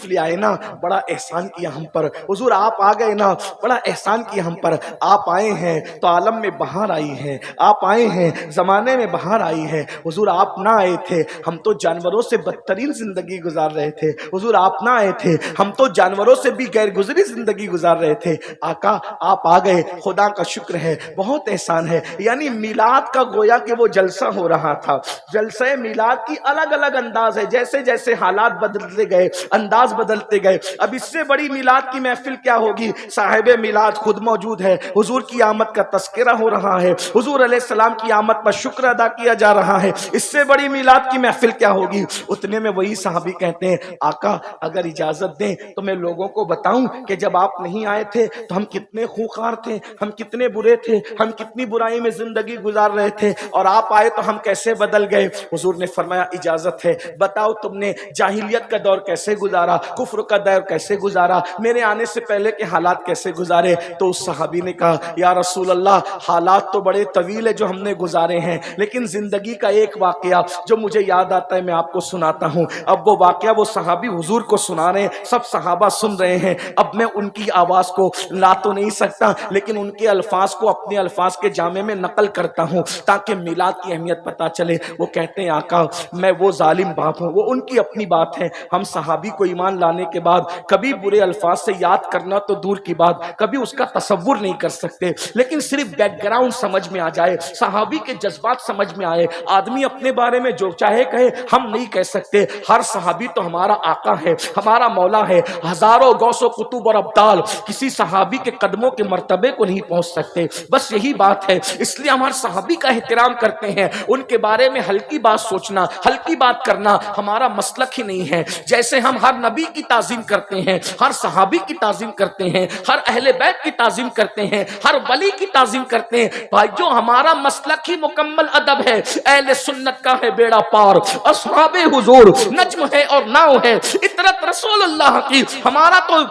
لیے آئے نا, بڑا احسان کیا ہم پر. حضور آپ آ گئے نا, بڑا احسان کیا ہم پر. آپ آئے ہیں تو عالم میں بہار آئی ہے, آپ آئے ہیں زمانے میں بہار آئی ہے. حضور آپ نہ آئے تھے ہم تو جانوروں سے بدترین زندگی گزار رہے تھے. حضور آپ نہ آئے تھے ہم تو جانوروں سے بھی غیر گزری زندگی گزار رہے تھے. آقا آپ آ گئے, خدا کا شکر ہے, بہت احسان ہے. یعنی میلاد کا گویا کہ وہ جلسہ ہو رہا تھا. جلسہ میلاد کی الگ الگ انداز ہے, جیسے جیسے حالات بدلتے گئے انداز بدلتے گئے. اب اس سے بڑی میلاد کی محفل کیا ہوگی؟ صاحب میلاد خود موجود ہے, حضور کی آمد کا تذکرہ ہو رہا ہے, حضور علیہ السلام کی آمد پر شکر ادا کیا جا رہا ہے. اس سے بڑی میلاد کی محفل کیا ہوگی؟ اتنے میں وہی صحابی کہتے ہیں آقا اگر اجازت دیں تو میں لوگوں کو بتاؤں کہ جب آپ نہیں آئے تھے تو ہم کتنے خوخار تھے, ہم کتنے برے تھے, ہم کتنی برائی میں زندگی گزار رہے تھے, اور آپ آئے تو ہم کیسے بدل گئے. حضور نے فرمایا اجازت ہے, بتاؤ تم نے جاہلیت کا دور کیسے گزارا, کفر کا دور کیسے گزارا, میرے آنے سے پہلے کے حالات کیسے گزارے. تو اس صحابی نے کہا یا رسول اللہ حالات تو بڑے طویل ہے جو ہم نے گزارے ہیں, لیکن زندگی کا ایک واقعہ جو مجھے یاد آتا ہے میں آپ کو سناتا ہوں. اب وہ واقعہ وہ صحابی حضور کو سنا رہے ہیں, سب صحابہ سن رہے ہیں. اب میں ان کی آواز کو لا تو نہیں سکتا, لیکن ان کے الفاظ کو اپنے الفاظ کے جامع میں نقل کرتا ہوں تاکہ میلاد کی اہمیت پتہ چلے. وہ کہتے ہیں آقا میں وہ ظالم باپ ہوں, وہ ان کی اپنی بات ہے. ہم صحابی کو ایمان لانے کے بعد کبھی برے الفاظ سے یاد کرنا تو دور کی بات, کبھی اس کا تصور نہیں کر سکتے, لیکن صرف بیک گراؤنڈ سمجھ میں آ جائے, صحابی کے جذبات سمجھ میں آئے. آدمی اپنے بارے میں جو چاہے کہے, ہم نہیں کہہ سکتے. ہر صحابی تو ہمارا آقا ہے, ہمارا مولا ہے. ہزاروں غوث و قطب اور ابدال کسی صحابی کے قدموں کے مرتبے کو نہیں پہنچ سکتے. بس یہی بات ہے, اس لیے ہم ہر صحابی کا احترام کرتے ہیں. ان کے بارے میں ہلکی بات سوچنا, ہلکی بات کرنا ہمارا مسلک ہی نہیں ہے. جیسے ہم ہر نبی کی تعظیم کرتے ہیں, ہر صحابی کی تعظیم کرتے ہیں, ہر اہل بیت کی تعظیم کرتے ہیں, ہر ولی کی تعظیم کرتے ہیں. بھائی جو ہمارا مسلک ہی مکمل ادب ہے, اہل سنت کا ہے بیڑا پار, اصحاب حضور نجم ہے اور ناؤ ہے, اطرت رسول اللہ کی. ہمارا تو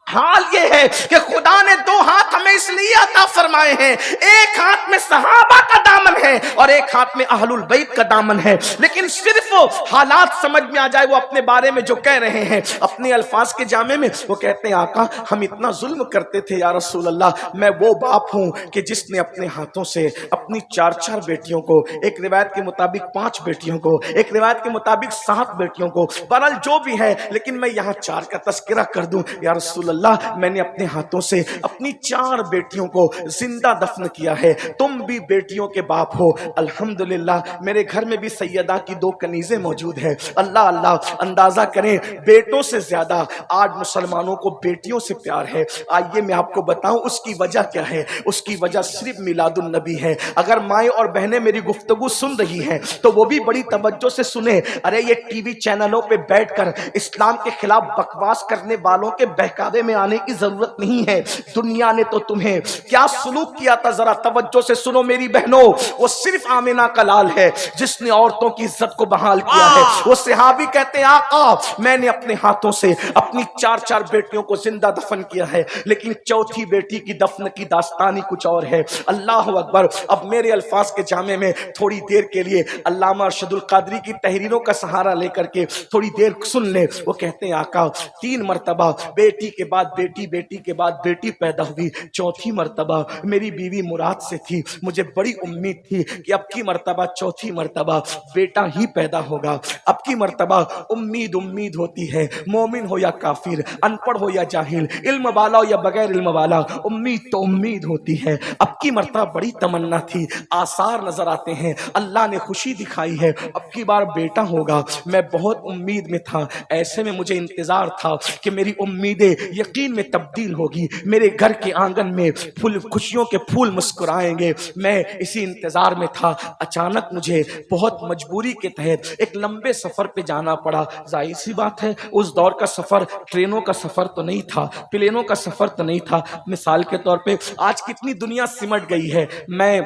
حال یہ ہے کہ خدا نے دو ہاتھ ہمیں اس لیے عطا فرمائے ہیں, ایک ہاتھ میں صحابہ کا دامن ہے اور ایک ہاتھ میں اہل البیت کا دامن ہے. لیکن صرف حالات سمجھ میں آ جائے, وہ اپنے بارے میں جو کہہ رہے ہیں اپنے الفاظ کے جامع میں, وہ کہتے ہیں آقا ہم اتنا ظلم کرتے تھے یا رسول اللہ. میں وہ باپ ہوں کہ جس نے اپنے ہاتھوں سے اپنی 4 بیٹیوں کو, ایک روایت کے مطابق 5 بیٹیوں کو, ایک روایت کے مطابق 7 بیٹیوں کو, بہرحال جو بھی ہے, لیکن میں یہاں 4 کا تذکرہ کر دوں یا رسول اللہ میں نے اپنے ہاتھوں سے اپنی 4 بیٹیوں کو زندہ دفن کیا ہے. تم بھی بیٹیوں کے باپ ہو. الحمدللہ میرے گھر میں بھی سیدہ کی 2 کنیزیں موجود ہیں. اللہ اللہ, اندازہ کریں بیٹوں سے زیادہ آج مسلمانوں کو بیٹیوں سے پیار ہے. آئیے میں آپ کو بتاؤں اس کی وجہ کیا ہے. اس کی وجہ صرف میلاد النبی ہے. اگر مائیں اور بہنیں میری گفتگو سن رہی ہیں تو وہ بھی بڑی توجہ سے سنیں. ارے یہ ٹی وی چینلوں پہ بیٹھ کر اسلام کے خلاف بکواس کرنے والوں کے بہکاوے میں آنے کی ضرورت نہیں ہے. دنیا نے تو تمہیں کیا سلوک کیا تھا, ذرا توجہ سے سنو میری بہنوں. وہ صرف آمنہ کا لال ہے جس نے عورتوں کی عزت کو بحال کیا ہے. وہ صحابی کہتے ہیں آقا میں نے اپنے ہاتھوں سے اپنی 4 بیٹیوں کو زندہ دفن کیا ہے, لیکن 4تھی بیٹی کی دفن کی داستانی کچھ اور ہے. اللہ اکبر. اب میرے الفاظ کے جامع میں تھوڑی دیر کے لیے علامہ ارشد القادری کی تحریروں کا سہارا لے کر کے تھوڑی دیر سن لیں. وہ کہتے ہیں آقا 3 مرتبہ بیٹی کے بعد بیٹی, بیٹی کے بعد بیٹی پیدا ہوئی. 4تھی مرتبہ میری بیوی مراد سے تھی. مجھے بڑی امید تھی کہ اب کی مرتبہ 4تھی مرتبہ بیٹا ہی پیدا ہوگا. اب کی مرتبہ امید ہوتی ہے, مومن ہو یا کافر, ان پڑھ ہو یا جاہل, علم والا ہو یا بغیر علم والا, امید تو امید ہوتی ہے. اب کی مرتبہ بڑی تمنا تھی, آثار نظر آتے ہیں, اللہ نے خوشی دکھائی ہے, اب کی بار بیٹا ہوگا. میں بہت امید میں تھا. ایسے میں مجھے انتظار تھا کہ میری امیدیں یقین میں تبدیل ہوگی, میرے گھر کے آنگن میں پھول خوشیوں کے پھول مسکرائیں گے. میں اسی انتظار میں تھا. اچانک مجھے بہت مجبوری کے تحت ایک لمبے سفر پہ جانا پڑا. ظاہر سی بات ہے اس دور کا سفر ٹرینوں کا سفر تو نہیں تھا, پلینوں کا سفر تو نہیں تھا. مثال کے طور پہ آج کتنی دنیا سمٹ گئی ہے. میں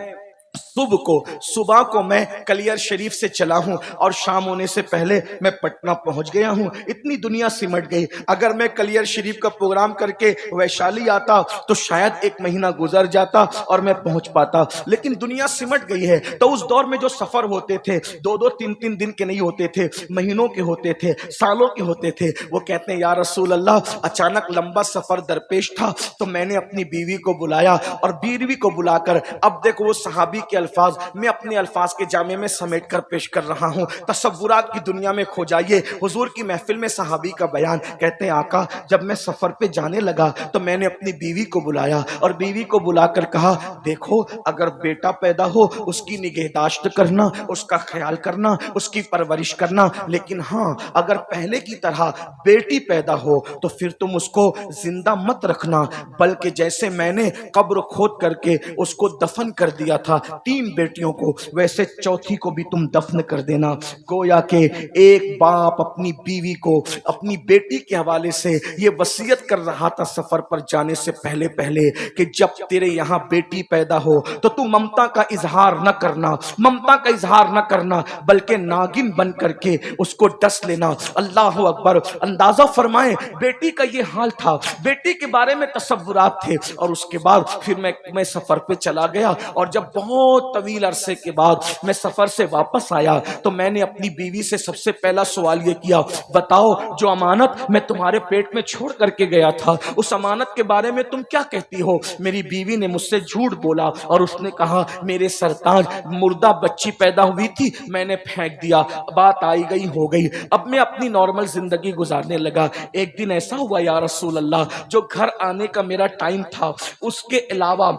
صبح کو میں کلیئر شریف سے چلا ہوں اور شام ہونے سے پہلے میں پٹنہ پہنچ گیا ہوں. اتنی دنیا سمٹ گئی. اگر میں کلیئر شریف کا پروگرام کر کے ویشالی آتا تو شاید 1 مہینہ گزر جاتا اور میں پہنچ پاتا, لیکن دنیا سمٹ گئی ہے. تو اس دور میں جو سفر ہوتے تھے 2-2 3-3 دن کے نہیں ہوتے تھے, مہینوں کے ہوتے تھے, سالوں کے ہوتے تھے. وہ کہتے ہیں یا رسول اللہ, اچانک لمبا سفر درپیش تھا تو میں نے اپنی بیوی کو بلایا, اور بیوی کو بلا کر اب دیکھو وہ صحابی کے الفاظ میں اپنے الفاظ کے جامع میں سمیٹ کر پیش کر رہا ہوں. تصورات کی دنیا میں کھو جائیے. حضور کی محفل میں صحابی کا بیان, کہتے ہیں آقا جب میں سفر پہ جانے لگا تو میں نے اپنی بیوی کو بلایا اور بیوی کو بلا کر کہا دیکھو اگر بیٹا پیدا ہو اس کی نگہداشت کرنا, اس کا خیال کرنا, اس کی پرورش کرنا, لیکن ہاں اگر پہلے کی طرح بیٹی پیدا ہو تو پھر تم اس کو زندہ مت رکھنا, بلکہ جیسے میں نے قبر کھود کر کے اس کو دفن کر دیا تھا 3 بیٹیوں کو, ویسے چوتھی کو بھی تم دفن کر دینا. گویا کہ ایک باپ اپنی بیوی کو اپنی بیٹی کے حوالے سے یہ وصیت کر رہا تھا سفر پر جانے سے پہلے کہ جب تیرے یہاں بیٹی پیدا ہو تو تو ممتا کا اظہار نہ کرنا, ممتا کا اظہار نہ کرنا, بلکہ ناگن بن کر کے اس کو ڈس لینا. اللہ اکبر. اندازہ فرمائیں بیٹی کا یہ حال تھا, بیٹی کے بارے میں تصورات تھے. اور اس کے بعد پھر میں سفر پہ چلا گیا, اور جب بہت طویل عرصے کے بعد میں سفر سے واپس آیا تو میں نے اپنی بیوی سے سب سے پہلا سوال یہ کیا, بتاؤ جو امانت میں تمہارے پیٹ میں چھوڑ کر کے گیا تھا اس امانت کے بارے میں تم کیا کہتی ہو؟ میری بیوی نے مجھ سے جھوٹ بولا اور اس نے کہا میرے سرتاج مردہ بچی پیدا ہوئی تھی, میں نے پھینک دیا, بات آئی گئی ہو گئی, اب میں اپنی نارمل زندگی گزارنے لگا. ایک دن ایسا ہوا یا رسول اللہ, جو گھر آنے کا میرا ٹائم تھا اس کے علاوہ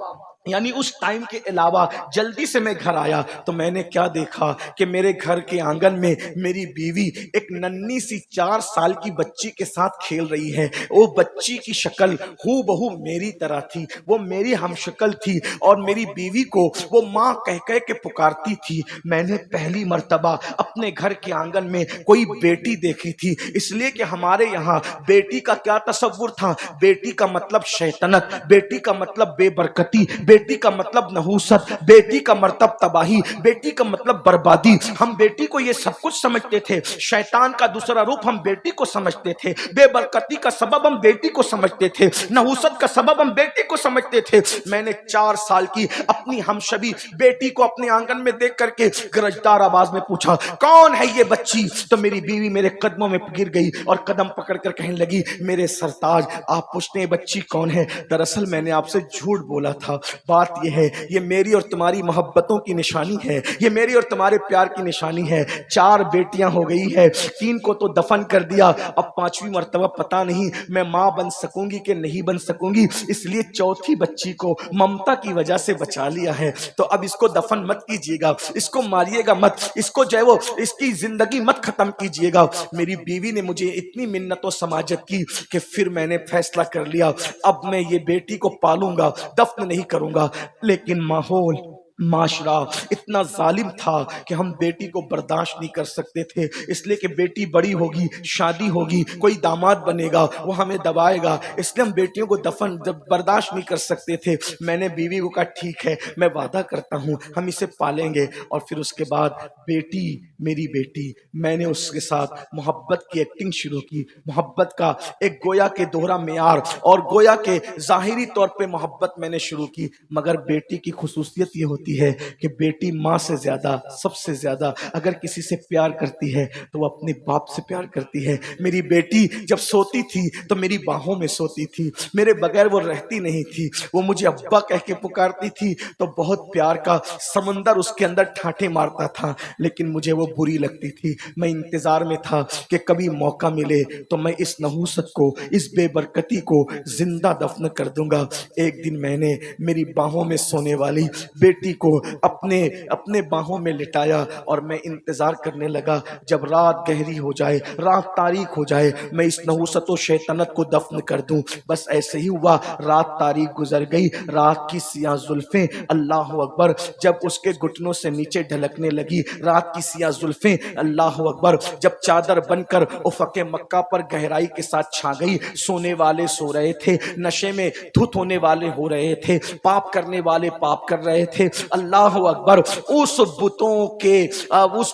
یعنی اس ٹائم کے علاوہ جلدی سے میں گھر آیا تو میں نے کیا دیکھا کہ میرے گھر کے آنگن میں میری بیوی ایک ننھی سی 4 سال کی بچی کے ساتھ کھیل رہی ہے. وہ بچی کی شکل ہو بہو میری طرح تھی, وہ میری ہم شکل تھی, اور میری بیوی کو وہ ماں کہہ کے پکارتی تھی. میں نے پہلی مرتبہ اپنے گھر کے آنگن میں کوئی بیٹی دیکھی تھی, اس لیے کہ ہمارے یہاں بیٹی کا کیا تصور تھا, بیٹی کا مطلب شیطنت, بیٹی کا مطلب بے برکتی, بیٹی کا مطلب نحوست, بیٹی کا مطلب تباہی, بیٹی کا مطلب بربادی. ہم بیٹی کو یہ سب کچھ سمجھتے تھے, شیطان کا دوسرا روپ ہم بیٹی کو سمجھتے تھے, بے برکتی کا سبب ہم بیٹی کو سمجھتے تھے, نحوست کا سبب ہم بیٹی کو سمجھتے تھے. میں نے 4 سال کی اپنی ہمشبی بیٹی کو اپنے آنگن میں دیکھ کر کے گرجدار آواز میں پوچھا کون ہے یہ بچی؟ تو میری بیوی میرے قدموں میں گر گئی اور قدم پکڑ کر کہنے لگی میرے سرتاج آپ پوچھتے ہیں بچی کون ہے؟ دراصل میں نے آپ سے جھوٹ بولا تھا. بات یہ ہے یہ میری اور تمہاری محبتوں کی نشانی ہے, یہ میری اور تمہارے پیار کی نشانی ہے. 4 بیٹیاں ہو گئی ہے, 3 کو تو دفن کر دیا, اب 5ویں مرتبہ پتہ نہیں میں ماں بن سکوں گی کہ نہیں بن سکوں گی, اس لیے چوتھی بچی کو ممتا کی وجہ سے بچا لیا ہے. تو اب اس کو دفن مت کیجیے گا, اس کو ماریے گا مت, اس کو جو ہے وہ اس کی زندگی مت ختم کیجیے گا. میری بیوی نے مجھے اتنی منت و سماجت کی کہ پھر میں نے فیصلہ کر لیا اب میں یہ بیٹی کو پالوں گا, دفن نہیں کروں گا. لیکن ماحول معاشرہ اتنا ظالم تھا کہ ہم بیٹی کو برداشت نہیں کر سکتے تھے, اس لیے کہ بیٹی بڑی ہوگی, شادی ہوگی, کوئی داماد بنے گا, وہ ہمیں دبائے گا, اس لیے ہم بیٹیوں کو دفن برداشت نہیں کر سکتے تھے. میں نے بیوی کو کہا ٹھیک ہے میں وعدہ کرتا ہوں ہم اسے پالیں گے. اور پھر اس کے بعد بیٹی میری بیٹی, میں نے اس کے ساتھ محبت کی ایکٹنگ شروع کی, محبت کا ایک گویا کے دوہرا معیار اور گویا کے ظاہری طور پہ محبت میں نے شروع کی. مگر بیٹی کی خصوصیت یہ ہوتی ہے کہ بیٹی ماں سے زیادہ, سب سے زیادہ اگر کسی سے پیار کرتی ہے تو وہ اپنے باپ سے پیار کرتی ہے. میری بیٹی جب سوتی تھی تو میری باہوں میں سوتی تھی, میرے بغیر وہ رہتی نہیں تھی, وہ مجھے ابا کہہ کے پکارتی تھی تو بہت پیار کا سمندر اس کے اندر ٹھاٹھے مارتا تھا, لیکن مجھے وہ بری لگتی تھی. میں انتظار میں تھا کہ کبھی موقع ملے تو میں اس نحوست کو, اس بے برکتی کو زندہ دفن کر دوں گا. ایک دن میں نے میری باہوں میں سونے والی بیٹی کو اپنے باہوں میں لٹایا اور میں انتظار کرنے لگا جب رات گہری ہو جائے, رات تاریک ہو جائے, میں اس نحوست و شیطنت کو دفن کر دوں. بس ایسے ہی ہوا, رات تاریک گزر گئی, رات کی سیاہ زلفیں اللہ اکبر جب اس کے گھٹنوں سے نیچے ڈھلکنے لگی, رات کی سیاہ زلفیں اللہ اکبر جب چادر بن کر افق مکہ پر گہرائی کے ساتھ چھا گئی. سونے والے سو رہے تھے, نشے میں دھت ہونے والے ہو رہے تھے, پاپ کرنے والے پاپ کر رہے تھے, اللہ اکبر اس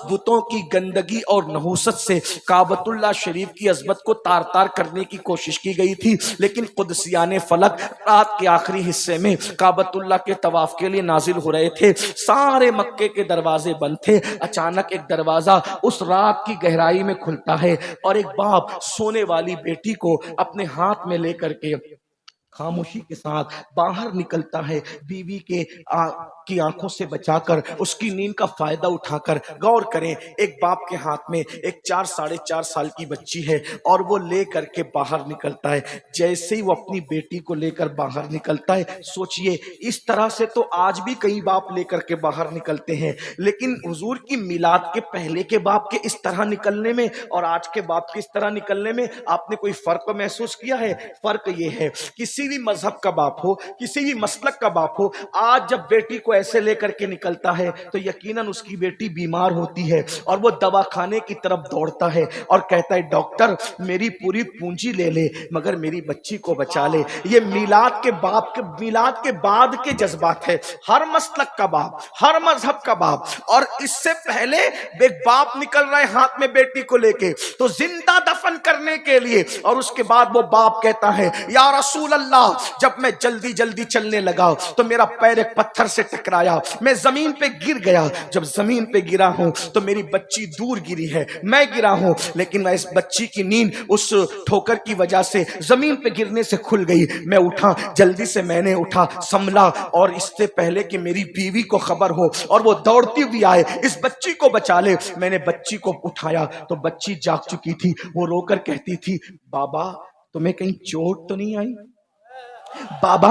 بتوں کی گندگی اور نحوست سے کعبۃ اللہ شریف کی عظمت کو تار تار کرنے کی کوشش کی گئی تھی، لیکن قدسیان فلک رات کے آخری حصے میں کعبۃ اللہ کے طواف کے لیے نازل ہو رہے تھے، سارے مکے کے دروازے بند تھے، اچانک ایک دروازہ اس رات کی گہرائی میں کھلتا ہے اور ایک باپ سونے والی بیٹی کو اپنے ہاتھ میں لے کر کے خاموشی کے ساتھ باہر نکلتا ہے، بیوی کی آنکھوں سے بچا کر اس کی نیند کا فائدہ اٹھا کر۔ غور کریں، ایک باپ کے ہاتھ میں ایک 4 سال کی بچی ہے اور وہ لے کر کے باہر نکلتا ہے۔ جیسے ہی وہ اپنی بیٹی کو لے کر باہر نکلتا ہے، سوچئے اس طرح سے تو آج بھی کئی باپ لے کر کے باہر نکلتے ہیں، لیکن حضور کی میلاد کے پہلے کے باپ کے اس طرح نکلنے میں اور آج کے باپ کے اس طرح نکلنے میں آپ نے کوئی فرق محسوس کیا ہے؟ فرق یہ ہے، کسی بھی مذہب کا باپ ہو، کسی بھی مسلک کا باپ ہو، آج جب بیٹی کو ایسے لے کر کے نکلتا ہے تو یقیناً اس کی بیٹی بیمار ہوتی ہے اور وہ دوا خانے کی طرف دوڑتا ہے اور کہتا ہے ڈاکٹر میری پوری پونجی لے لے مگر میری بچی کو بچا لے۔ یہ میلاد کے بعد کے جذبات ہے، ہر مسلک کا باپ، ہر مذہب کا باپ۔ اور اس سے پہلے ایک باپ نکل رہا ہے ہاتھ میں بیٹی کو لے کے تو زندہ دفن کرنے کے لیے، اور اس کے بعد وہ باپ کہتا ہے یا رسول اللہ جب میں جلدی جلدی چلنے لگا تو میرا پیر ایک پتھر سے ٹکرایا، میں زمین پہ گر گیا، جب زمین پہ گرا ہوں تو میری بچی دور گری ہے، میں گرا ہوں لیکن میں اس بچی کی نیند اس ٹھوکر کی وجہ سے زمین پہ گرنے سے کھل گئی، میں اٹھا، جلدی سے میں نے اٹھا، سنبھلا، اور اس سے پہلے کہ میری بیوی کو خبر ہو اور وہ دوڑتی ہوئی آئے اس بچی کو بچا لے، میں نے بچی کو اٹھایا تو بچی جاگ چکی تھی، وہ رو کر کہتی تھی بابا تمہیں کہیں چوٹ تو نہیں آئی؟ بابا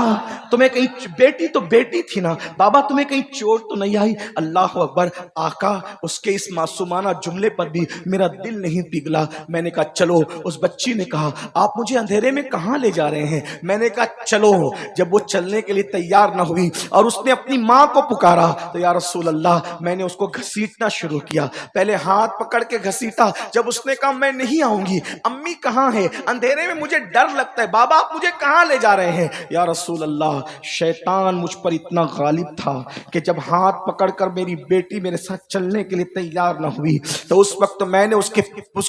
تمہیں کہیں، بیٹی تھی نا، بابا تمہیں کہیں چوٹ تو نہیں آئی؟ اللہ اکبر، آقا اس کے اس معصومانہ جملے پر بھی میرا دل نہیں پگھلا۔ میں نے کہا چلو، اس بچی نے کہا آپ مجھے اندھیرے میں کہاں لے جا رہے ہیں؟ میں نے کہا چلو۔ جب وہ چلنے کے لیے تیار نہ ہوئی اور اس نے اپنی ماں کو پکارا تو یا رسول اللہ میں نے اس کو گھسیٹنا شروع کیا، پہلے ہاتھ پکڑ کے گھسیٹا، جب اس نے کہا میں نہیں آؤں گی، امی کہاں ہے؟ اندھیرے میں مجھے ڈر لگتا ہے، بابا آپ مجھے کہاں لے جا رہے ہیں؟ یا رسول اللہ شیطان مجھ پر اتنا غالب تھا کہ جب ہاتھ پکڑ کر میری بیٹی میرے ساتھ چلنے کے لیے تیار نہ ہوئی تو اس وقت میں نے اس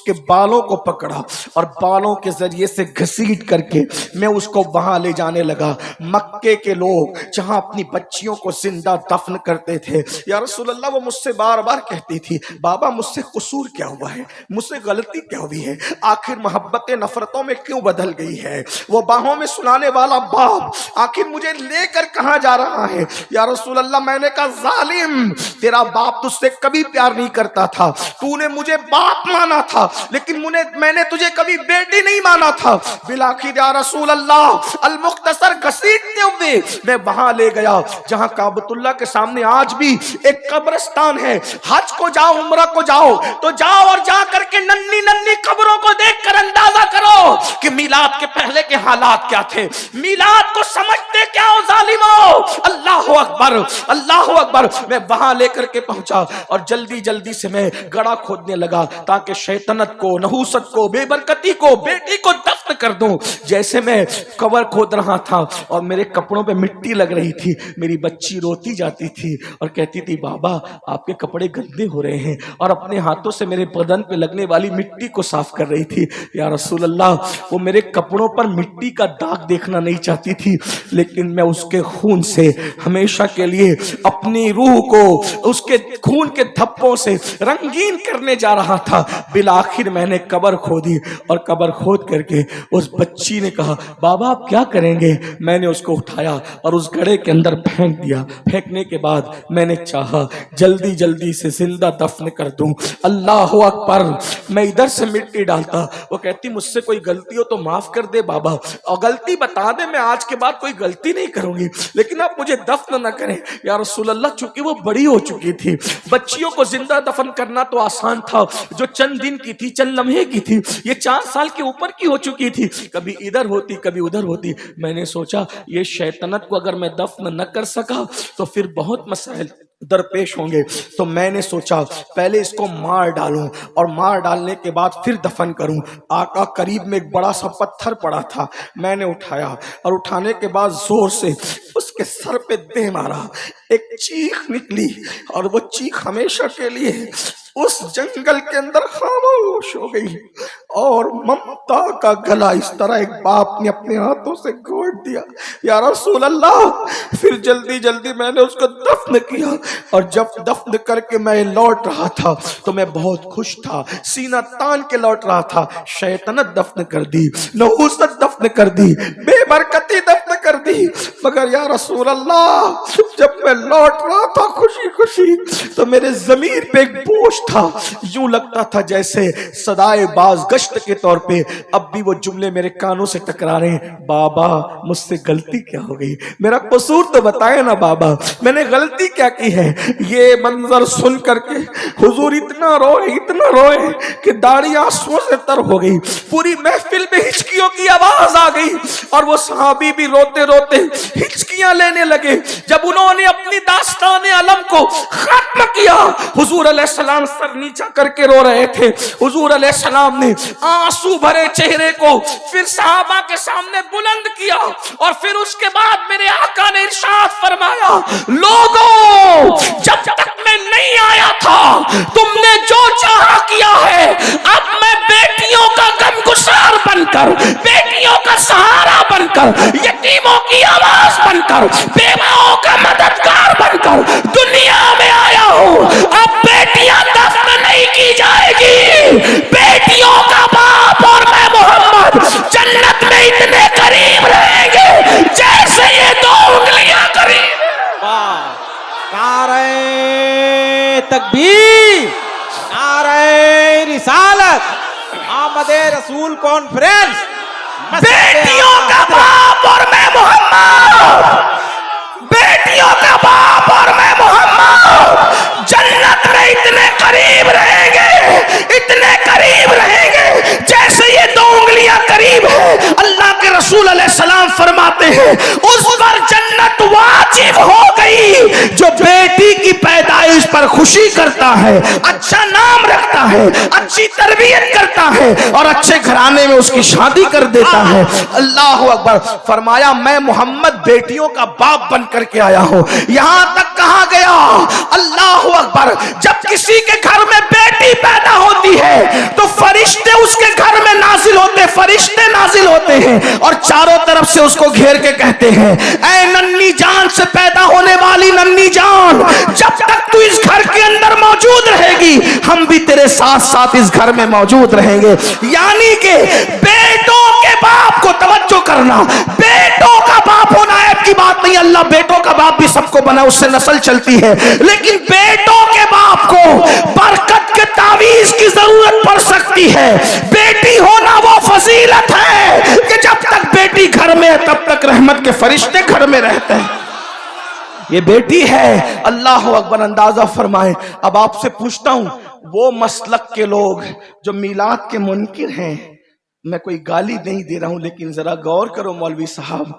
کے بالوں کو پکڑا اور بالوں کے ذریعے سے گھسیٹ کر کے میں اس کو وہاں لے جانے لگا۔ مکے کے لوگ جہاں اپنی بچیوں کو زندہ دفن کرتے تھے، یا رسول اللہ وہ مجھ سے بار بار کہتی تھی بابا مجھ سے قصور کیا ہوا ہے، مجھ سے غلطی کیا ہوئی ہے، آخر محبت نفرتوں میں کیوں بدل گئی ہے؟ وہ باہوں میں سلانے والا باپ آخر مجھے لے کر کہاں جا رہا ہے؟ یا رسول اللہ میں نے کہا ظالم، تیرا باپ تجھ سے کبھی پیار نہیں کرتا تھا، تو نے مجھے باپ مانا تھا لیکن میں نے تجھے کبھی بیٹی نہیں مانا تھا۔ بالآخر یا رسول اللہ المختصر گھسیٹتے ہوئے میں وہاں لے گیا جہاں کعبۃ اللہ کے سامنے آج بھی ایک قبرستان ہے۔ حج کو جاؤ، عمرہ کو جاؤ تو جاؤ اور جا کر کے ننھی ننھی قبروں کو دیکھ کر اندازہ کرو کہ میلاد کے پہلے کے حالات کیا تھے، میلاد کو سمجھتے کیا ہو ظالمو؟ اللہ اکبر، اللہ اکبر۔ میں وہاں لے کر کے پہنچا اور جلدی جلدی سے میں گڑھا کھودنے لگا تاکہ شیطنت کو، نحوست کو، بے برکتی کو، بیٹی کو دفن کر دوں۔ جیسے میں قبر کھود رہا تھا اور میرے کپڑوں پہ مٹی لگ رہی تھی، میری بچی روتی جاتی تھی اور کہتی تھی بابا آپ کے کپڑے گندے ہو رہے ہیں، اور اپنے ہاتھوں سے میرے بدن پہ لگنے والی مٹی کو صاف کر رہی تھی۔ یا رسول اللہ وہ میرے کپڑوں پر مٹی کا داغ دیکھنا نہیں چاہتی تھی، لیکن میں اس کے خون سے ہمیشہ کے لیے اپنی روح کو اس کے خون کے دھبوں سے رنگین کرنے جا رہا تھا۔ بالآخر میں نے قبر کھودی اور قبر کھود کر کے اس بچی نے کہا بابا آپ کیا کریں گے؟ میں نے اس کو اٹھایا اور اس گڑھے کے اندر پھینک دیا۔ پھینکنے کے بعد میں نے چاہا جلدی جلدی سے زندہ دفن کر دوں۔ اللہ اکبر، میں ادھر سے مٹی ڈالتا، وہ کہتی مجھ سے کوئی غلطی ہو تو معاف کر دے بابا، اور غلطی بتا دے، میں آج کے بعد کوئی غلطی نہیں کروں گی، لیکن آپ مجھے دفن نہ کریں۔ یا رسول اللہ چونکہ وہ بڑی ہو چکی تھی، بچیوں کو زندہ دفن کرنا تو آسان تھا، جو چند دن کی تھی، چند لمحے کی تھی، یہ 4 سال کے اوپر کی ہو چکی تھی، کبھی ادھر ہوتی کبھی ادھر ہوتی۔ میں نے سوچا یہ شیطنت کو اگر میں دفن نہ کر سکا تو پھر بہت مسائل درپیش ہوں گے، تو میں نے سوچا پہلے اس کو مار ڈالوں اور مار ڈالنے کے بعد پھر دفن کروں۔ آقا قریب میں ایک بڑا سا پتھر پڑا تھا، میں نے اٹھایا اور اٹھانے کے بعد زور سے اس کے سر پہ دے مارا، ایک چیخ نکلی اور وہ چیخ ہمیشہ کے لیے اس جنگل کے اندر خاموش ہو گئی، اور ممتا کا گلا اس طرح ایک باپ نے اپنے ہاتھوں سے گھونٹ دیا۔ یا رسول اللہ، پھر جلدی جلدی میں نے اس کو دفن کیا، اور جب دفن کر کے میں لوٹ رہا تھا تو میں بہت خوش تھا، سینہ تان کے لوٹ رہا تھا۔ شیطنت دفن کر دی، نحوست دفن کر دی، بے برکتی دفن کر دی، مگر یا رسول اللہ جب میں لوٹ رہا تھا خوشی خوشی تو میرے ضمیر پہ ایک بوجھ تھا، یوں لگتا تھا جیسے صدائے باز گشت کے طور پہ اب بھی وہ جملے میرے کانوں سے ٹکرا رہے ہیں، بابا مجھ سے غلطی کیا ہو گئی، میرا قصور تو بتائے نا بابا، میں نے غلطی کیا کی ہے۔ یہ منظر سن کر کے حضور اتنا روئے کہ داڑھی آنسوؤں سے تر ہو گئی، پوری محفل میں ہچکیوں کی آواز آ گئی، اور وہ صحابی بھی روتے روتے ہچکیاں لینے لگے۔ جب انہوں نے اپنی داستان علم کو ختم کیا، حضور علیہ السلام سر نیچا کر کے رو رہے تھے، حضور علیہ السلام نے آنسو بھرے چہرے کو پھر صحابہ کے سامنے بلند کیا، اور پھر اس کے بعد میرے آقا نے ارشاد فرمایا، لوگوں جب تک میں نہیں آیا تھا تم نے جو چاہا کیا ہے، اب میں بیٹیوں کا غمگسار بن کر، بیٹیوں کا سہارا بن کر، یتیموں کی آواز بن کر، بیواؤں کا مددگار بن کر دنیا میں آیا ہوں۔ اب بیٹیاں دفن نہیں کی جائے گی، بیٹیوں کا باپ اور میں محمد جنت میں اتنے قریب رہیں گے جیسے یہ دو انگلیاں قریب۔ نعرہ تکبیر، نعرہ رسالت، آمد رسول کانفرنس، بیٹیوں کا باپ اور میں محمد، بیٹیوں کا باپ اور میں محمد جنت میں اتنے قریب رہیں گے، اتنے قریب رہیں گے جیسے یہ دو انگلیاں قریب ہیں۔ اللہ کے رسول علیہ السلام فرماتے ہیں اس پر جنت واجب ہو گئی جو بیٹی کی پیدائش پر خوشی کرتا ہے، اچھا نام رکھتا ہے، اچھی تربیت کرتا ہے اور اچھے گھرانے میں اس کی شادی کر دیتا ہے۔ اللہ اکبر۔ فرمایا میں محمد بیٹیوں کا باپ بن کر کے آیا ہوں۔ یہاں تک کہا گیا اللہ اکبر، جب کسی کے گھر میں بیٹی پیدا ہوتی ہے تو فرشتے اس کے گھر میں نازل ہوتے، فرشتے نازل ہوتے ہیں اور چاروں طرف سے اس کو گھیر کے کہتے ہیں، اے ننھی جان سے پیدا ہونے والی ننھی جان، جب تک تو اس گھر کے اندر موجود رہے گی ہم بھی تیرے ساتھ ساتھ اس گھر میں موجود رہیں گے۔ یعنی کہ بیٹوں کے باپ کو توجہ کرنا، بیٹوں کا باپ ہونا عیب کی بات نہیں، اللہ بیٹوں کا باپ بھی سب کو بنا، اس سے نسل چلتی ہے، لیکن بیٹوں کے باپ کو برکت کے تعویذ کی ضرورت پڑ سکتی ہے۔ بیٹی ہونا وہ فضیلت ہے کہ جب تک بیٹی گھر میں ہے تب تک رحمت کے فرشتے گھر میں رہتے ہیں۔ یہ بیٹی ہے، اللہ اکبر۔ اندازہ فرمائیں۔ اب آپ سے پوچھتا ہوں، وہ مسلک کے لوگ جو میلاد کے منکر ہیں، میں کوئی گالی نہیں دے رہا ہوں لیکن ذرا غور کرو مولوی صاحب،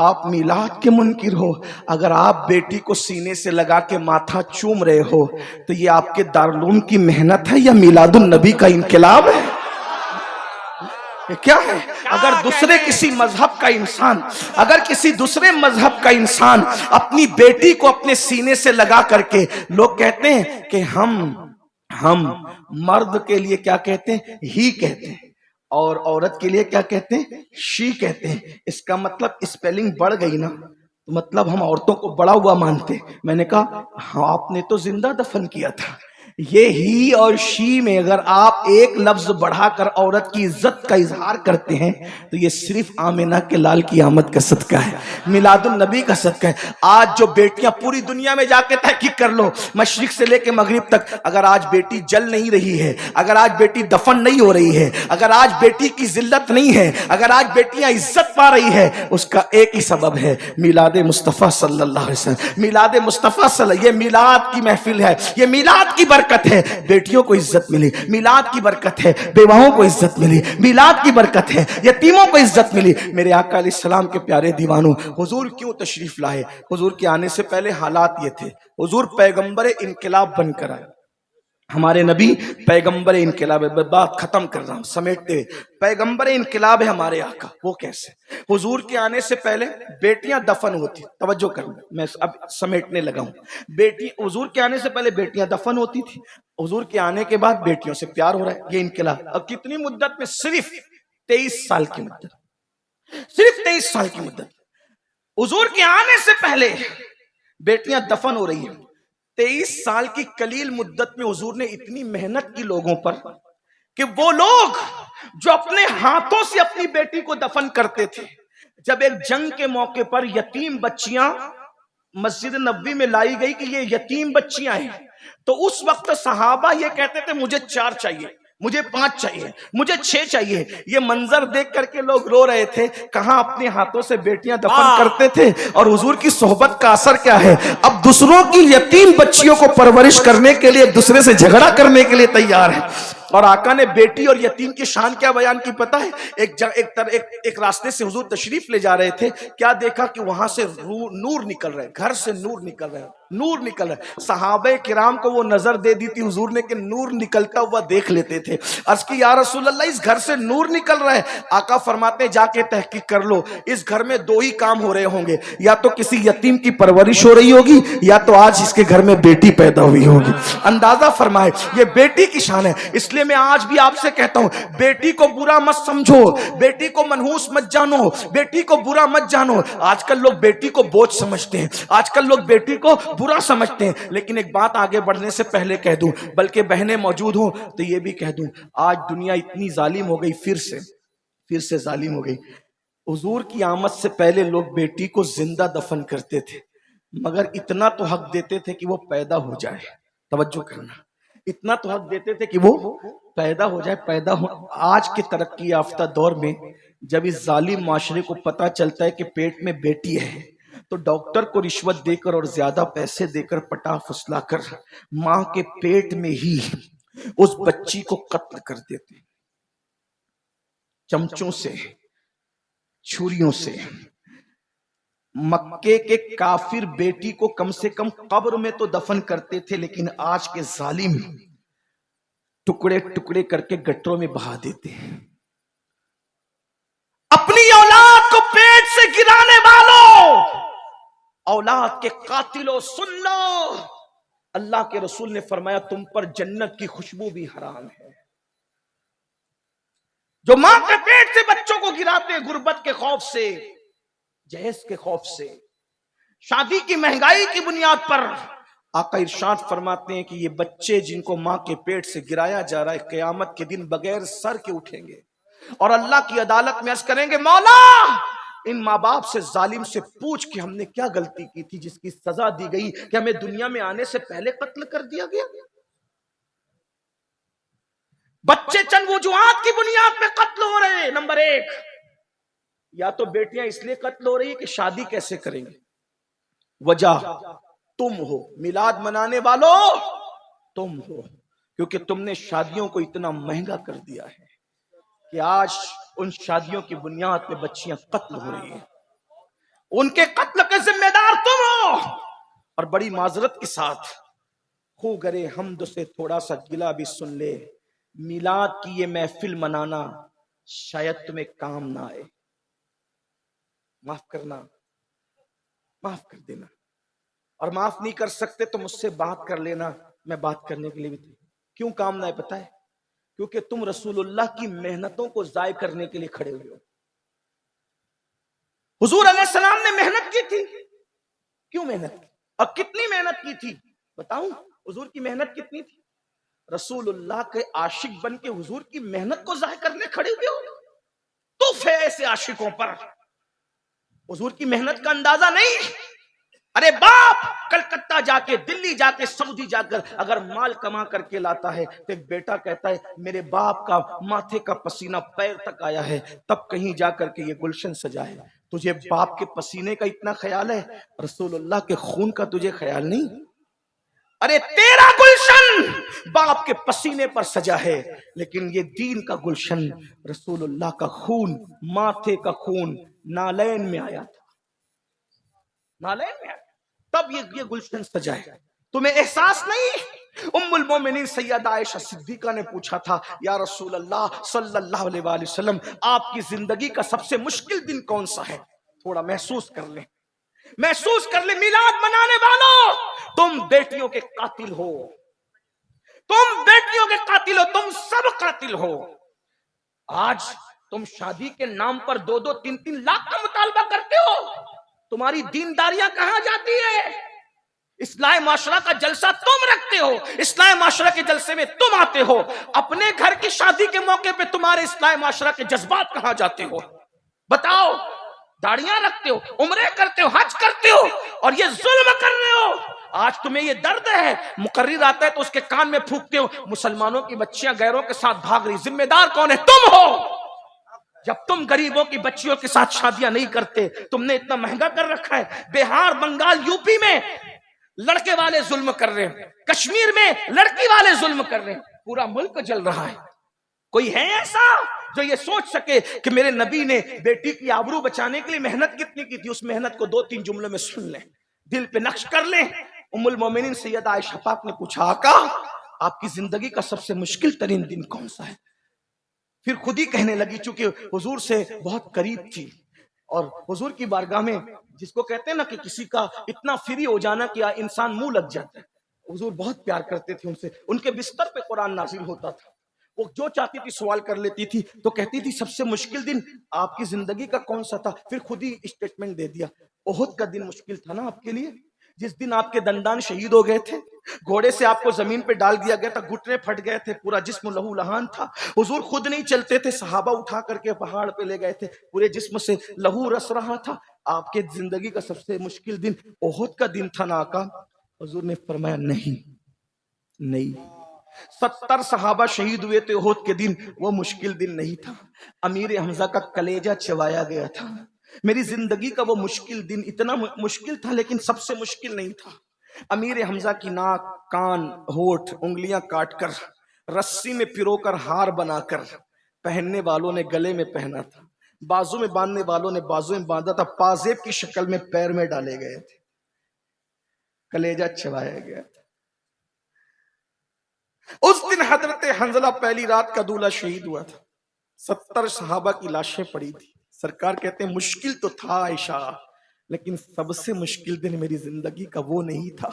آپ میلاد کے منکر ہو، اگر آپ بیٹی کو سینے سے لگا کے ماتھا چوم رہے ہو تو یہ آپ کے دارالعلوم کی محنت ہے یا میلاد النبی کا انقلاب ہے؟ یہ کیا ہے؟ اگر دوسرے کسی مذہب کا انسان، اگر کسی دوسرے مذہب کا انسان اپنی بیٹی کو اپنے سینے سے لگا کر کے، لوگ کہتے ہیں کہ ہم مرد کے لیے کیا کہتے ہیں؟ ہی کہتے ہیں، اور عورت کے لیے کیا کہتے ہیں؟ شی کہتے ہیں۔ اس کا مطلب اسپیلنگ بڑھ گئی نا، مطلب ہم عورتوں کو بڑا ہوا مانتے۔ میں نے کہا ہاں آپ نے تو زندہ دفن کیا تھا۔ یہ ہی اور شی میں اگر آپ ایک لفظ بڑھا کر عورت کی عزت کا اظہار کرتے ہیں تو یہ صرف آمنہ کے لال کی آمد کا صدقہ ہے، میلاد النبی کا صدقہ ہے۔ آج جو بیٹیاں پوری دنیا میں جا کے تحقیق کر لو، مشرق سے لے کے مغرب تک، اگر آج بیٹی جل نہیں رہی ہے، اگر آج بیٹی دفن نہیں ہو رہی ہے، اگر آج بیٹی کی ذلت نہیں ہے، اگر آج بیٹیاں عزت پا رہی ہے، اس کا ایک ہی سبب ہے، میلاد مصطفیٰ صلی اللہ علیہ وسلم۔ میلاد مصطفیٰ صلی اللہ علیہ وسلم، یہ میلاد کی محفل ہے، یہ میلاد کی برکت برکت ہے بیٹیوں کو عزت ملی، میلاد کی برکت ہے بیواؤں کو عزت ملی، میلاد کی برکت ہے یتیموں کو عزت ملی۔ میرے آقا علیہ السلام کے پیارے دیوانوں، حضور کیوں تشریف لائے؟ حضور کے آنے سے پہلے حالات یہ تھے، حضور پیغمبر انقلاب بن کر آئے۔ ہمارے نبی پیغمبر انقلاب ہے، بات ختم کر رہا ہوں سمیٹتے ہوئے، پیغمبر انقلاب ہے ہمارے آقا۔ وہ کیسے؟ حضور کے آنے سے پہلے بیٹیاں دفن ہوتی، توجہ کرنا میں اب سمیٹنے لگا ہوں۔ حضور کے آنے سے پہلے بیٹیاں دفن ہوتی تھی، حضور کے آنے کے بعد بیٹیوں سے پیار ہو رہا ہے، یہ انقلاب۔ اب کتنی مدت میں؟ صرف 23 سال کی مدت، صرف 23 سال کی مدت۔ حضور کے آنے سے پہلے بیٹیاں دفن ہو رہی ہیں، 23 سال کی قلیل مدت میں حضور نے اتنی محنت کی لوگوں پر کہ وہ لوگ جو اپنے ہاتھوں سے اپنی بیٹی کو دفن کرتے تھے، جب ایک جنگ کے موقع پر یتیم بچیاں مسجد نبوی میں لائی گئی کہ یہ یتیم بچیاں ہیں، تو اس وقت صحابہ یہ کہتے تھے مجھے 4 چاہیے، مجھے 5 چاہیے، مجھے 6 چاہیے۔ یہ منظر دیکھ کر کے لوگ رو رہے تھے، کہاں اپنے ہاتھوں سے بیٹیاں دفن کرتے تھے اور حضور کی صحبت کا اثر کیا ہے؟ اب دوسروں کی یتیم بچیوں کو پرورش کرنے کے لیے ایک دوسرے سے جھگڑا کرنے کے لیے تیار ہے۔ اور آقا نے بیٹی اور یتیم کی شان کیا بیان کی پتہ ہے؟ ایک راستے سے حضور تشریف لے جا رہے تھے، کیا دیکھا کہ وہاں سے نور نکل رہے، گھر سے نور نکل رہے، نور نکل رہے۔ صحابہ کرام کو وہ نظر دے دی تھی حضور نے کہ نور نکلتا ہوا دیکھ لیتے تھے۔ عرض کی یا رسول اللہ اس گھر سے نور نکل رہا ہے۔ آقا فرماتے جا کے تحقیق کر لو، اس گھر میں 2 ہی کام ہو رہے ہوں گے، یا تو کسی یتیم کی پرورش ہو رہی ہوگی، یا تو آج اس کے گھر میں بیٹی پیدا ہوئی ہوگی۔ اندازہ فرمائے یہ بیٹی کی شان ہے۔ اس لیے میں آج بھی آپ سے کہتا ہوں بیٹی کو برا مت سمجھو، بیٹی کو منحوس مت جانو، بیٹی کو برا مت جانو۔ آج کل لوگ بیٹی کو بوجھ سمجھتے ہیں، آج کل لوگ بیٹی کو برا سمجھتے ہیں، لیکن ایک بات آگے بڑھنے سے پہلے کہہ دوں، بلکہ بہنیں موجود ہوں تو یہ بھی کہہ دوں، آج دنیا اتنی ظالم ہو گئی، پھر سے ظالم ہو گئی۔ حضور کی آمد سے پہلے لوگ بیٹی کو زندہ دفن کرتے تھے، مگر اتنا تو حق دیتے تھے کہ وہ پیدا ہو جائے۔ توجہ کرنا، اتنا تو حق دیتے تھے کہ وہ پیدا ہو جائے، پیدا ہو۔ آج کے ترقی یافتہ دور میں جب اس ظالم معاشرے کو پتا چلتا ہے کہ پیٹ میں بیٹی ہے، تو ڈاکٹر کو رشوت دے کر اور زیادہ پیسے دے کر پٹا پھسلا کر ماں کے پیٹ میں ہی اس بچی کو قتل کر دیتے، چمچوں سے، چھریوں سے۔ مکے کے کافر بیٹی کو کم سے کم قبر میں تو دفن کرتے تھے، لیکن آج کے ظالم ٹکڑے ٹکڑے کر کے گٹروں میں بہا دیتے ہیں۔ اپنی اولاد کو پیٹ سے گرانے والوں، اولاد کے قاتلوں، سن لو، اللہ کے رسول نے فرمایا تم پر جنت کی خوشبو بھی حرام ہے۔ جو ماں کے پیٹ سے بچوں کو گراتے ہیں غربت کے خوف سے، جہیز کے خوف سے، شادی کی مہنگائی کی بنیاد پر، آقا ارشاد فرماتے ہیں کہ یہ بچے جن کو ماں کے پیٹ سے گرایا جا رہا ہے قیامت کے دن بغیر سر کے اٹھیں گے اور اللہ کی عدالت میں عرض کریں گے مولا ان ماں باپ سے، ظالم سے پوچھ کہ ہم نے کیا غلطی کی تھی جس کی سزا دی گئی کہ ہمیں دنیا میں آنے سے پہلے قتل کر دیا گیا۔ بچے چند وجوہات کی بنیاد پہ قتل ہو رہے ہیں۔ نمبر 1، یا تو بیٹیاں اس لیے قتل ہو رہی ہے کہ شادی کیسے کریں گے، وجہ تم ہو، میلاد منانے والوں تم ہو، کیونکہ تم نے شادیوں کو اتنا مہنگا کر دیا ہے کہ آج ان شادیوں کی بنیاد پہ بچیاں قتل ہو رہی ہیں، ان کے قتل کے ذمہ دار تم ہو۔ اور بڑی معذرت کے ساتھ خو گرے حمد سے تھوڑا سا گلا بھی سن لے، میلاد کی یہ محفل منانا شاید تمہیں کام نہ آئے، معاف کرنا، معاف کر دینا، اور معاف نہیں کر سکتے تو مجھ سے بات کر لینا، میں بات کرنے کے لیے بھی تھی۔ کیوں کام نہ آئے پتہ ہے؟ کیونکہ تم رسول اللہ کی محنتوں کو ضائع کرنے کے لیے کھڑے ہوئے ہو۔ حضور علیہ السلام نے محنت کی تھی، کیوں محنت کی اور کتنی محنت کی تھی بتاؤں؟ حضور کی محنت کتنی تھی؟ رسول اللہ کے عاشق بن کے حضور کی محنت کو ضائع کرنے کھڑے ہوئے ہو؟ تو ایسے عاشقوں پر حضور کی محنت کا اندازہ نہیں۔ ارے باپ کلکتہ جا کے، دلی جا کے، سعودی جا کر اگر مال کما کر کے لاتا ہے تو ایک بیٹا کہتا ہے میرے باپ کا ماتھے کا پسینہ پیر تک آیا ہے، تب کہیں جا کر کے یہ گلشن سجا ہے۔ تجھے باپ کے پسینے کا اتنا خیال ہے، رسول اللہ کے خون کا تجھے خیال نہیں؟ ارے تیرا گلشن باپ کے پسینے پر سجا ہے، لیکن یہ دین کا گلشن رسول اللہ کا خون، ماتھے کا خون نالین میں آیا تھا، نالین میں آیا، تب یہ گلشن سجا ہے۔ تمہیں احساس نہیں؟ ام المومنین سیدہ عائشہ صدیقہ نے پوچھا تھا، یا رسول اللہ صلی اللہ علیہ وآلہ وسلم، آپ کی زندگی کا سب سے مشکل دن کون سا ہے؟ تھوڑا محسوس کر لیں، محسوس کر لیں۔ میلاد منانے والوں، تم بیٹیوں کے قاتل ہو، تم بیٹیوں کے قاتل ہو، تم سب قاتل ہو۔ آج تم شادی کے نام پر 2-3 لاکھ کا مطالبہ کرتے ہو، تمہاری دینداریاں کہاں جاتی ہے؟ اصلاح معاشرہ کا جلسہ تم رکھتے ہو، اصلاح معاشرہ کے جلسے میں تم آتے ہو، اپنے گھر کی شادی کے موقع پہ تمہارے اصلاح معاشرہ کے جذبات کہاں جاتے ہو؟ بتاؤ، داڑیاں رکھتے ہو، عمرے کرتے ہو، حج کرتے ہو، اور یہ ظلم کر رہے ہو۔ آج تمہیں یہ درد ہے، مقرر آتا ہے تو اس کے کان میں پھونکتے ہو، مسلمانوں کی بچیاں غیروں کے ساتھ بھاگ رہی، ذمہ دار کون ہے؟ تم ہو۔ جب تم غریبوں کی بچیوں کے ساتھ شادیاں نہیں کرتے، تم نے اتنا مہنگا کر رکھا ہے۔ بہار، بنگال، یوپی میں لڑکے والے ظلم کر رہے ہیں، کشمیر میں لڑکی والے ظلم کر رہے ہیں، پورا ملک جل رہا ہے۔ کوئی ہے ایسا جو یہ سوچ سکے کہ میرے نبی نے بیٹی کی آبرو بچانے کے لیے محنت کتنی کی تھی؟ اس محنت کو 2-3 جملوں میں سن لیں، دل پہ نقش کر لیں۔ ام المومنین سیدہ عائشہ پاک نے پوچھا، آقا آپ کی زندگی کا سب سے مشکل ترین دن کون سا ہے؟ پھر خود ہی کہنے لگی، چونکہ حضور سے بہت قریب تھی، اور حضور کی بارگاہ میں جس کو کہتے ہیں نا کہ کسی کا اتنا فری ہو جانا کہ انسان منہ لگ جاتا ہے، حضور بہت پیار کرتے تھے ان سے، ان کے بستر پہ قرآن نازل ہوتا تھا، وہ جو چاہتی تھی سوال کر لیتی تھی، تو کہتی تھی سب سے مشکل دن آپ کی زندگی کا کون سا تھا؟ پھر خود ہی اسٹیٹمنٹ دے دیا، احد کا دن مشکل تھا نا آپ کے لیے، جس دن آپ کے دندان شہید ہو گئے تھے، گھوڑے سے آپ کو زمین پہ ڈال دیا گیا تھا، گھٹنے پھٹ گئے تھے، پورا جسم لہو لہان تھا، حضور خود نہیں چلتے تھے، صحابہ اٹھا کر کے پہاڑ پہ لے گئے تھے، پورے جسم سے لہو رس رہا تھا، آپ کے زندگی کا سب سے مشکل دن احد کا دن تھا نا آقا؟ حضور نے فرمایا نہیں، 70 صحابہ شہید ہوئے تھے احد کے دن، وہ مشکل دن نہیں تھا، امیر حمزہ کا کلیجہ چبایا گیا تھا، میری زندگی کا وہ مشکل دن اتنا مشکل تھا لیکن سب سے مشکل نہیں تھا۔ امیر حمزہ کی ناک، کان، ہونٹ، انگلیاں کاٹ کر، رسی میں پرو کر، ہار بنا کر پہننے والوں نے گلے میں پہنا تھا، بازو میں باندھنے والوں نے بازو میں باندھا تھا، پازیب کی شکل میں پیر میں ڈالے گئے تھے، کلیجہ چبایا گیا تھا۔ اس دن حضرت حنظلہ پہلی رات کا دولہا شہید ہوا تھا، 70 صحابہ کی لاشیں پڑی تھی، سرکار کہتے ہیں مشکل تو تھا عائشہ، لیکن سب سے مشکل دن میری زندگی کا وہ نہیں تھا۔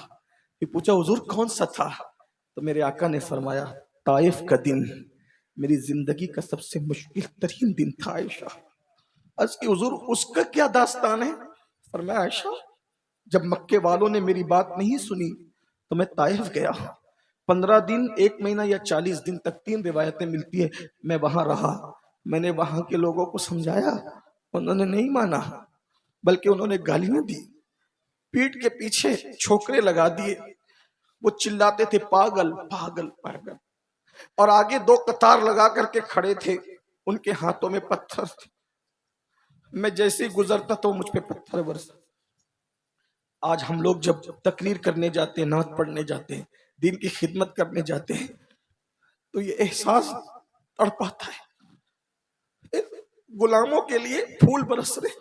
پھر پوچھا حضور کون سا تھا؟ تو میرے آقا نے فرمایا طائف کا دن میری زندگی کا سب سے مشکل ترین دن تھا عائشہ۔ عرض کی حضور اس کا کیا داستان ہے؟ فرمایا عائشہ جب مکے والوں نے میری بات نہیں سنی تو میں طائف گیا، 15 دن، 1 مہینہ یا 40 دن تک، 3 روایتیں ملتی ہیں، میں وہاں رہا، میں نے وہاں کے لوگوں کو سمجھایا، انہوں نے نہیں مانا، بلکہ انہوں نے گالیاں دی، پیٹ کے پیچھے چھوکرے لگا دیے، وہ چلاتے تھے پاگل پاگل پاگل، اور آگے 2 قطار لگا کر کے کھڑے تھے، ان کے ہاتھوں میں پتھر تھے، میں جیسے ہی گزرتا تو مجھ پہ پتھر برسا۔ آج ہم لوگ جب تقریر کرنے جاتے ہیں، نعت پڑھنے جاتے ہیں، دین کی خدمت کرنے جاتے ہیں، تو یہ احساس تڑپاتا ہے، غلاموں کے لیے پھول برس رہے،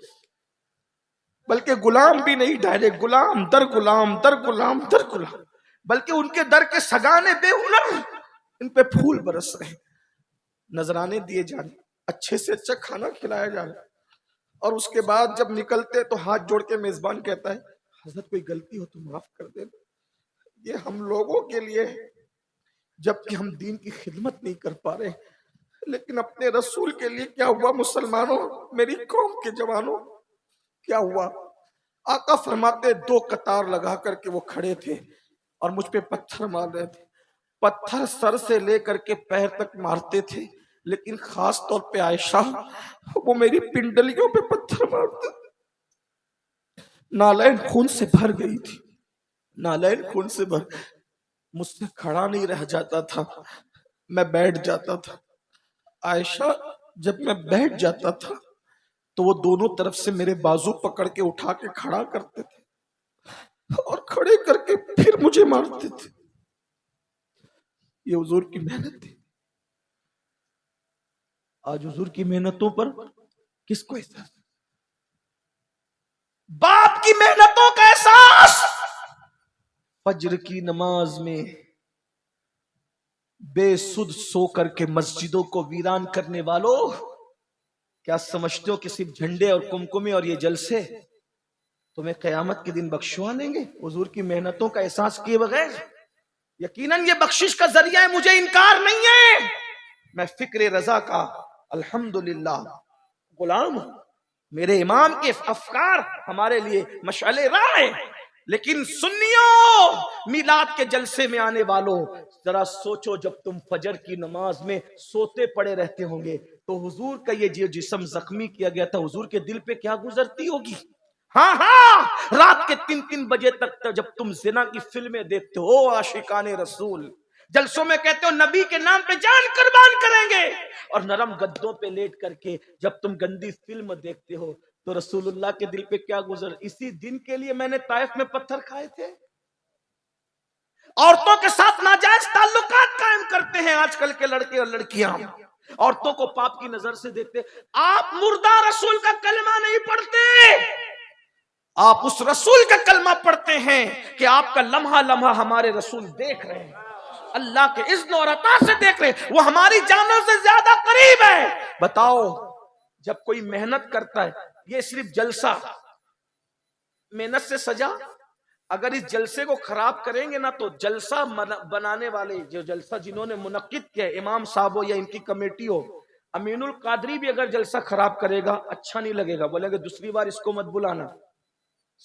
بلکہ غلام بھی نہیں، ڈائریکٹ غلام در غلام در غلام در غلام، بلکہ ان کے در کے سگانے بے ہنر ان پہ پھول برس رہے، نذرانے دیے جانے، اچھے سے اچھا کھانا کھلایا جا رہا ہے، اور اس کے بعد جب نکلتے تو ہاتھ جوڑ کے میزبان کہتا ہے حضرت کوئی غلطی ہو تو معاف کر دے۔ یہ ہم لوگوں کے لیے جبکہ ہم دین کی خدمت نہیں کر پا رہے، لیکن اپنے رسول کے لیے کیا ہوا؟ مسلمانوں، میری قوم کے جوانوں کیا ہوا؟ آقا فرماتے 2 قطار لگا کر کے وہ کھڑے تھے اور مجھ پہ پتھر مار رہے تھے، پتھر سر سے لے کر کے پیر تک مارتے تھے، لیکن خاص طور پہ عائشہ وہ میری پنڈلیوں پہ پتھر مارتے تھے، نالین خون سے بھر گئی تھی، نالین خون سے بھر، مجھ سے کھڑا نہیں رہ جاتا تھا، میں بیٹھ جاتا تھا۔ عائشہ جب میں بیٹھ جاتا تھا تو وہ دونوں طرف سے میرے بازو پکڑ کے اٹھا کے کھڑا کرتے تھے اور کھڑے کر کے پھر مجھے مارتے تھے۔ یہ حضور کی محنت تھی. آج حضور کی محنتوں پر کس کو احساس؟ باپ کی محنتوں کا احساس فجر کی نماز میں بے سد سو کر کے مسجدوں کو ویران کرنے والوں، کیا سمجھتے ہو کہ صرف جھنڈے اور کمکمے اور یہ جلسے تمہیں قیامت کے دن بخشوا لیں گے حضور کی محنتوں کا احساس کیے بغیر؟ یقیناً یہ بخشش کا ذریعہ ہے، مجھے انکار نہیں ہے. میں فکر رضا کا الحمدللہ غلام ہوں. میرے امام کے افکار ہمارے لیے مشعل راہ ہے. لیکن سنیوں، میلاد کے جلسے میں آنے والوں، ذرا سوچو جب تم فجر کی نماز میں سوتے پڑے رہتے ہوں گے تو حضور کا یہ جو جسم زخمی کیا گیا تھا، حضور کے دل پہ کیا گزرتی ہوگی؟ ہاں رات کے 3 بجے تک جب تم زنا کی فلمیں دیکھتے ہو، عاشقان رسول جلسوں میں کہتے ہو نبی کے نام پہ جان قربان کریں گے، اور نرم گدوں پہ لیٹ کر کے جب تم گندی فلم دیکھتے ہو تو رسول اللہ کے دل پہ کیا گزر؟ اسی دن کے لیے میں نے طائف میں پتھر کھائے تھے. عورتوں کے ساتھ ناجائز تعلقات قائم کرتے ہیں آج کل کے لڑکے اور لڑکیاں، عورتوں کو پاپ کی نظر سے دیکھتے. آپ مردہ رسول کا کلمہ نہیں پڑھتے، آپ اس رسول کا کلمہ پڑھتے ہیں کہ آپ کا لمحہ لمحہ ہمارے رسول دیکھ رہے ہیں، اللہ کے اذن اور عطا سے دیکھ رہے ہیں، وہ ہماری جانوں سے زیادہ قریب ہے. بتاؤ جب کوئی محنت کرتا ہے، یہ صرف جلسہ محنت سے سجا، اگر اس جلسے کو خراب کریں گے نا تو جلسہ بنانے والے، جو جلسہ جنہوں نے منعقد کیا، امام صاحب ہو یا ان کی کمیٹی ہو، امین القادری بھی اگر جلسہ خراب کرے گا اچھا نہیں لگے گا، بولے گا دوسری بار اس کو مت بلانا.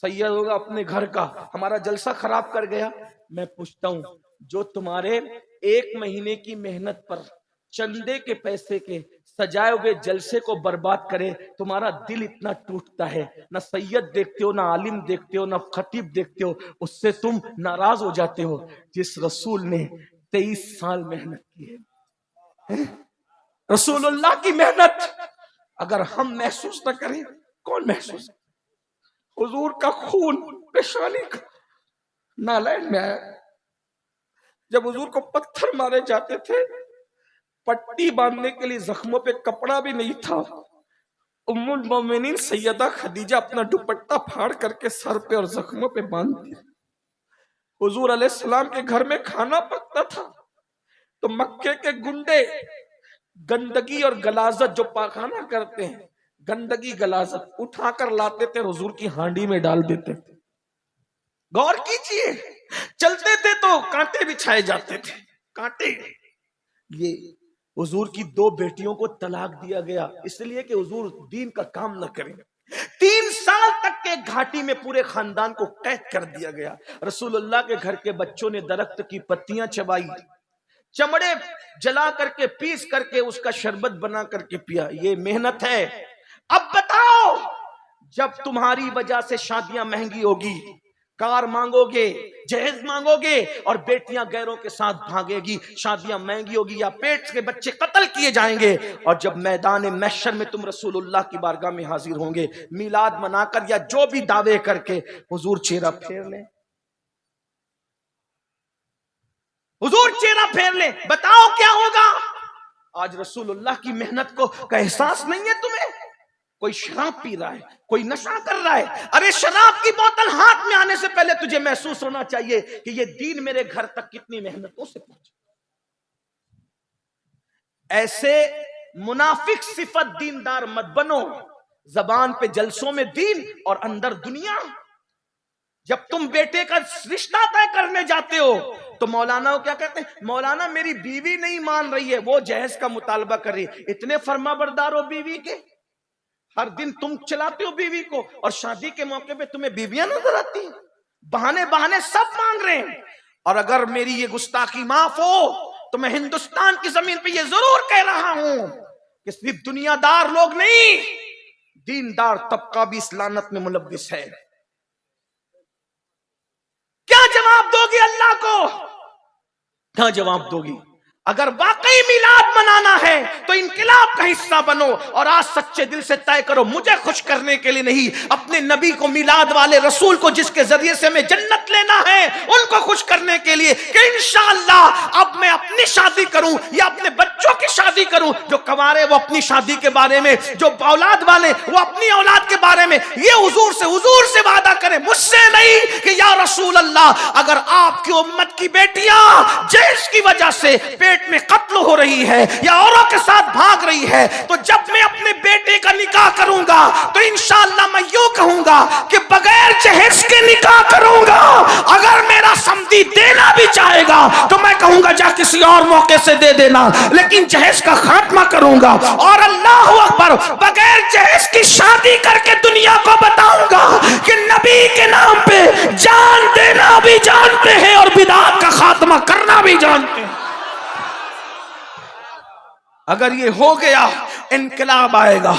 سید ہوگا اپنے گھر کا، ہمارا جلسہ خراب کر گیا. میں پوچھتا ہوں جو تمہارے 1 مہینے کی محنت پر چندے کے پیسے کے سجائے ہوئے جلسے کو برباد کرے، تمہارا دل اتنا ٹوٹتا ہے، نہ سید دیکھتے ہو، نہ عالم دیکھتے ہو، نہ خطیب دیکھتے ہو، اس سے تم ناراض ہو جاتے ہو جس رسول نے 23 سال محنت کی ہے. رسول اللہ کی محنت اگر ہم محسوس نہ کریں کون محسوس؟ حضور کا خون پیشانی کا نالین میں آیا. جب حضور کو پتھر مارے جاتے تھے، پٹی باندھنے کے لیے زخموں پہ کپڑا بھی نہیں تھا، ام المومنین سیدہ خدیجہ اپنا دوپٹہ پھاڑ کر کے سر پہ اور زخموں پہ باندھتی. حضور علیہ السلام کے گھر میں کھانا پکتا تھا تو مکے کے گنڈے گندگی اور غلاظت جو پاخانہ کرتے ہیں، گندگی غلاظت اٹھا کر لاتے تھے، حضور کی ہانڈی میں ڈال دیتے تھے. غور کیجئے، چلتے تھے تو کانٹے بچھائے جاتے تھے، کانٹے. یہ حضور کی 2 بیٹیوں کو طلاق دیا گیا اس لیے کہ حضور دین کا کام نہ کریں. 3 سال تک کے گھاٹی میں پورے خاندان کو قید کر دیا گیا. رسول اللہ کے گھر کے بچوں نے درخت کی پتیاں چبائی، چمڑے جلا کر کے پیس کر کے اس کا شربت بنا کر کے پیا. یہ محنت ہے. اب بتاؤ جب تمہاری وجہ سے شادیاں مہنگی ہوگی، کار مانگو گے، جہیز مانگو گے اور بیٹیاں غیروں کے ساتھ بھاگے گی، شادیاں مہنگی ہوگی یا پیٹ کے بچے قتل کیے جائیں گے، اور جب میدان محشر میں تم رسول اللہ کی بارگاہ میں حاضر ہوں گے میلاد منا کر یا جو بھی دعوے کر کے، حضور چہرہ پھیر لیں، حضور چہرہ پھیر لیں، بتاؤ کیا ہوگا؟ آج رسول اللہ کی محنت کو کا احساس نہیں ہے تمہیں؟ کوئی شراب پی رہا ہے، کوئی نشہ کر رہا ہے، ارے شراب کی بوتل ہاتھ میں آنے سے پہلے تجھے محسوس ہونا چاہیے کہ یہ دین میرے گھر تک کتنی محنتوں سے پہنچا. ایسے منافق صفت دیندار مت بنو، زبان پہ جلسوں میں دین اور اندر دنیا. جب تم بیٹے کا رشتہ طے کرنے جاتے ہو تو مولانا کو کیا کہتے ہیں؟ مولانا میری بیوی نہیں مان رہی ہے، وہ جہیز کا مطالبہ کر رہی ہے. اتنے فرما بردار ہو بیوی کے، ہر دن تم چلاتے ہو بیوی کو، اور شادی کے موقع پہ تمہیں بیویاں نظر آتی ہیں. بہانے سب مانگ رہے ہیں. اور اگر میری یہ گستاخی معاف ہو تو میں ہندوستان کی زمین پہ یہ ضرور کہہ رہا ہوں کہ صرف دنیا دار لوگ نہیں، دیندار طبقہ بھی اس لعنت میں ملوث ہے. کیا جواب دو گی اللہ کو؟ کیا جواب دو گی؟ اگر واقعی میلاد منانا ہے تو انقلاب کا حصہ بنو، اور آج سچے دل سے طے کرو مجھے خوش کرنے کے لیے نہیں، اپنے نبی کو، میلاد والے رسول کو جس کے ذریعے سے ہمیں جنت لینا ہے، ان کو خوش کرنے کے لیے کہ انشاءاللہ اب اب میں اپنی شادی کروں یا اپنے بچوں کی شادی کروں، جو کنوارے وہ اپنی شادی کے بارے میں، جو اولاد والے وہ اپنی اولاد کے بارے میں یہ حضور سے وعدہ کریں، مجھ سے نہیں، کہ یا رسول اللہ اگر آپ کی امت کی بیٹیاں جہیز کی وجہ سے پیٹ میں قتل ہو رہی ہے یا اوروں کے ساتھ بھاگ رہی ہے، تو جب میں اپنے بیٹے کا نکاح کروں گا تو انشاءاللہ میں یوں کہوں گا کہ بغیر جہیز کے نکاح کروں گا، اگر میرا سمدھی دینا بھی چاہے گا تو میں کہوں گا جا کسی اور موقع سے دے دینا، لیکن جہیز کا خاتمہ کروں گا، اور اللہ اکبر بغیر جہیز کی شادی کر کے دنیا کو بتاؤں گا کہ نبی کے نام پہ جان دینا بھی جانتے ہیں اور بدعات کا خاتمہ کرنا بھی جانتے ہیں۔ اگر یہ ہو گیا انقلاب آئے گا،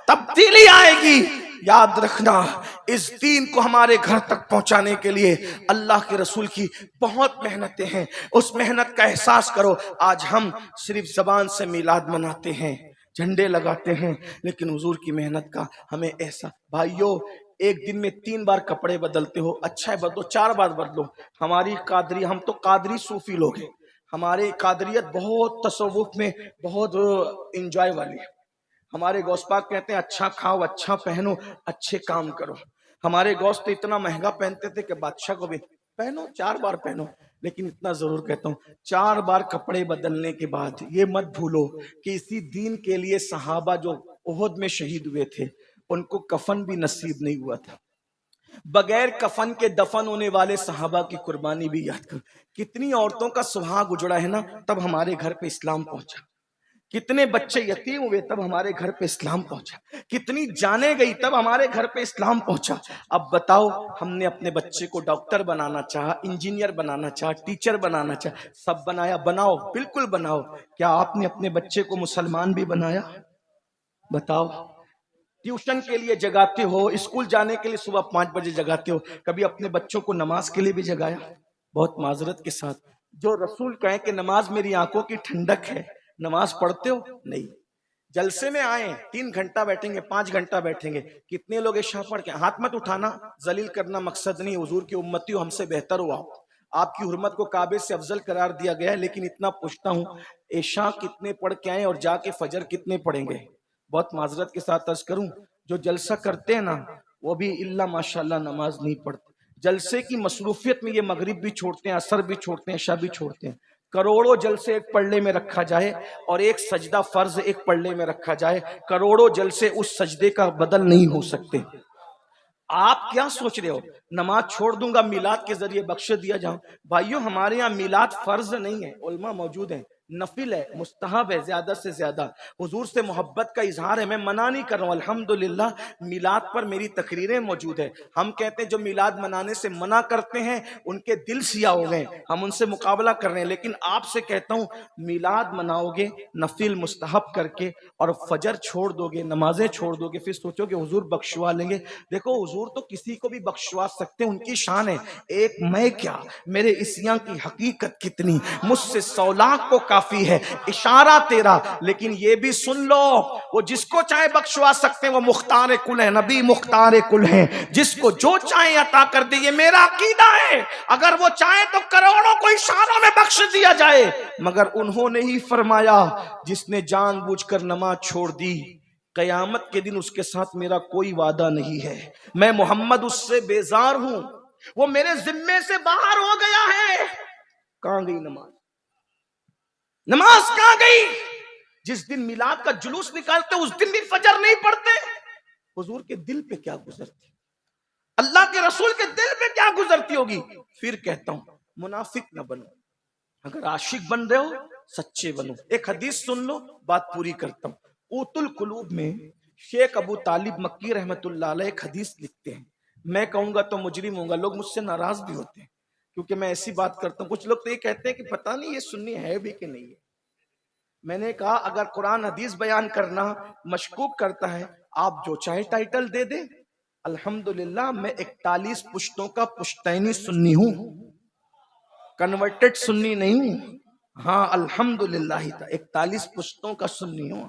تبدیلی آئے گی۔ یاد رکھنا اس دین کو ہمارے گھر تک پہنچانے کے لیے اللہ کے رسول کی بہت محنتیں ہیں، اس محنت کا احساس کرو۔ آج ہم صرف زبان سے میلاد مناتے ہیں، جھنڈے لگاتے ہیں، لیکن حضور کی محنت کا ہمیں احساس۔ بھائیو، ایک دن میں 3 بار کپڑے بدلتے ہو، اچھا ہے بدلو، 4 بار بدلو۔ ہماری قادری، ہم تو قادری صوفی لوگ ہیں، ہمارے قادریت بہت تصوف میں بہت انجوائے والی ہے۔ ہمارے غوث پاک کہتے ہیں اچھا کھاؤ، اچھا پہنو، اچھے کام کرو۔ ہمارے غوث تو اتنا مہنگا پہنتے تھے کہ بادشاہ کو بھی پہنو، 4 بار پہنو، لیکن اتنا ضرور کہتا ہوں 4 بار کپڑے بدلنے کے بعد یہ مت بھولو کہ اسی دین کے لیے صحابہ جو احد میں شہید ہوئے تھے ان کو کفن بھی نصیب نہیں ہوا تھا۔ بغیر کفن کے دفن ہونے والے صحابہ کی قربانی بھی یاد کر۔ کتنی عورتوں کا سہاگ اجڑا ہے نا، تب ہمارے گھر پہ اسلام پہنچا۔ کتنے بچے یتیم ہوئے تب ہمارے گھر پہ اسلام پہنچا۔ کتنی جانیں گئی تب ہمارے گھر پہ اسلام پہنچا۔ اب بتاؤ، ہم نے اپنے بچے کو ڈاکٹر بنانا چاہا، انجینئر بنانا چاہا، ٹیچر بنانا چاہا، سب بنایا۔ بناؤ، بالکل بناؤ۔ کیا آپ نے اپنے بچے کو مسلمان بھی بنایا؟ بتاؤ۔ ٹیوشن کے لیے جگاتے ہو، اسکول جانے کے لیے صبح 5 بجے جگاتے ہو، کبھی اپنے بچوں کو نماز کے لیے بھی جگایا؟ بہت معذرت کے ساتھ، جو رسول کہیں کہ نماز میری آنکھوں کی ٹھنڈک ہے، نماز پڑھتے ہو؟ نہیں۔ جلسے میں آئیں 3 گھنٹہ بیٹھیں گے، 5 گھنٹہ بیٹھیں گے، کتنے لوگ عشاء پڑھ کے؟ ہاتھ مت اٹھانا، ذلیل کرنا مقصد نہیں، حضور کی امتی ہو، ہم سے بہتر ہوا، آپ کی حرمت کو کعبے سے افضل قرار دیا گیا ہے، لیکن اتنا پوچھتا ہوں عشاء کتنے پڑھ کے آئیں اور جا کے فجر کتنے پڑھیں گے؟ بہت معذرت کے ساتھ عرض کروں، جو جلسہ کرتے ہیں نا وہ بھی اللہ ماشاءاللہ نماز نہیں پڑھتے۔ جلسے کی مصروفیت میں یہ مغرب بھی چھوڑتے ہیں، عصر بھی چھوڑتے ہیں، عشاء بھی چھوڑتے ہیں۔ کروڑوں جلسے ایک پڑھنے میں رکھا جائے اور ایک سجدہ فرض ایک پڑھنے میں رکھا جائے، کروڑوں جلسے اس سجدے کا بدل نہیں ہو سکتے۔ آپ کیا سوچ رہے ہو نماز چھوڑ دوں گا میلاد کے ذریعے بخش دیا جاؤں؟ بھائیو، ہمارے ہاں میلاد فرض نہیں ہے، علماء موجود ہیں، نفل ہے، مستحب ہے، زیادہ سے زیادہ حضور سے محبت کا اظہار ہے۔ میں منع نہیں کر رہا ہوں، الحمدللہ میلاد پر میری تقریریں موجود ہیں۔ ہم کہتے ہیں جو میلاد منانے سے منع کرتے ہیں ان کے دل سیاہ ہو گئے، ہم ان سے مقابلہ کر رہے ہیں، لیکن آپ سے کہتا ہوں میلاد مناؤ گے نفل مستحب کر کے اور فجر چھوڑ دو گے، نمازیں چھوڑ دو گے، پھر سوچو کہ حضور بخشوا لیں گے۔ دیکھو حضور تو کسی کو بھی بخشوا سکتے ہیں، ان کی شان ہے، ایک میں کیا، میرے عصیاں کی حقیقت کتنی، مجھ سے 100 لاکھ کو کافی ہے، اشارہ تیرا۔ لیکن یہ بھی سن لو، وہ جس کو چاہے بخشوا سکتے ہیں، وہ مختار کل ہے، نبی مختار کل ہیں، جس کو جو چاہے عطا کر دے، یہ میرا عقیدہ ہے۔ اگر وہ چاہے تو کروڑوں کو اشاروں میں بخش دیا جائے، مگر انہوں نے ہی فرمایا جس نے جان بوجھ کر نماز چھوڑ دی، قیامت کے دن اس کے ساتھ میرا کوئی وعدہ نہیں ہے، میں محمد اس سے بیزار ہوں، وہ میرے ذمے سے باہر ہو گیا ہے۔ کہاں گئی نماز؟ نماز کہاں گئی؟ جس دن میلاد کا جلوس نکالتے اس دن بھی فجر نہیں پڑھتے۔ حضور کے دل پہ کیا گزرتی، اللہ کے رسول کے دل پہ کیا گزرتی ہوگی؟ پھر کہتا ہوں منافق نہ بنو، اگر عاشق بن رہے ہو سچے بنو۔ ایک حدیث سن لو، بات پوری کرتا ہوں۔ قوت القلوب میں شیخ ابو طالب مکی رحمت اللہ علیہ ایک حدیث لکھتے ہیں، میں کہوں گا تو مجرم ہوں گا، لوگ مجھ سے ناراض بھی ہوتے ہیں کیونکہ میں ایسی بات کرتا ہوں۔ کچھ لوگ تو یہ کہتے ہیں کہ پتہ نہیں یہ سنی ہے بھی کہ نہیں ہے۔ میں نے کہا اگر قرآن حدیث بیان کرنا مشکوک کرتا ہے، آپ جو چاہے ٹائٹل دے دیں۔ الحمدللہ میں 41 پشتوں کا پشتینی سنی ہوں، کنورٹڈ سنی نہیں ہوں۔ ہاں الحمدللہ 41 پشتوں کا سنی ہوں،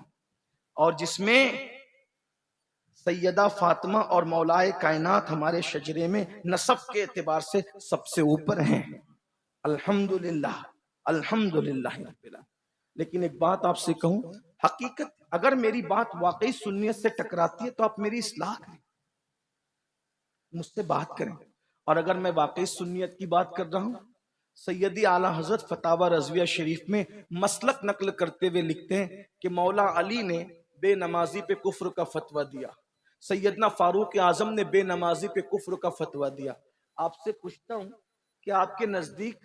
اور جس میں سیدہ فاطمہ اور مولائے کائنات ہمارے شجرے میں نسب کے اعتبار سے سب سے اوپر ہیں۔ الحمدللہ الحمدللہ رب العالمین۔ لیکن ایک بات آپ سے کہوں، حقیقت اگر میری بات واقعی سنیت سے ٹکراتی ہے تو آپ میری اصلاح کریں، مجھ سے بات کریں، اور اگر میں واقعی سنیت کی بات کر رہا ہوں، سیدی اعلیٰ حضرت فتاوی رضویہ شریف میں مسلک نقل کرتے ہوئے لکھتے ہیں کہ مولا علی نے بے نمازی پہ کفر کا فتویٰ دیا، سیدنا فاروق اعظم نے بے نمازی پہ کفر کا فتویٰ دیا۔ آپ سے پوچھتا ہوں کہ آپ کے نزدیک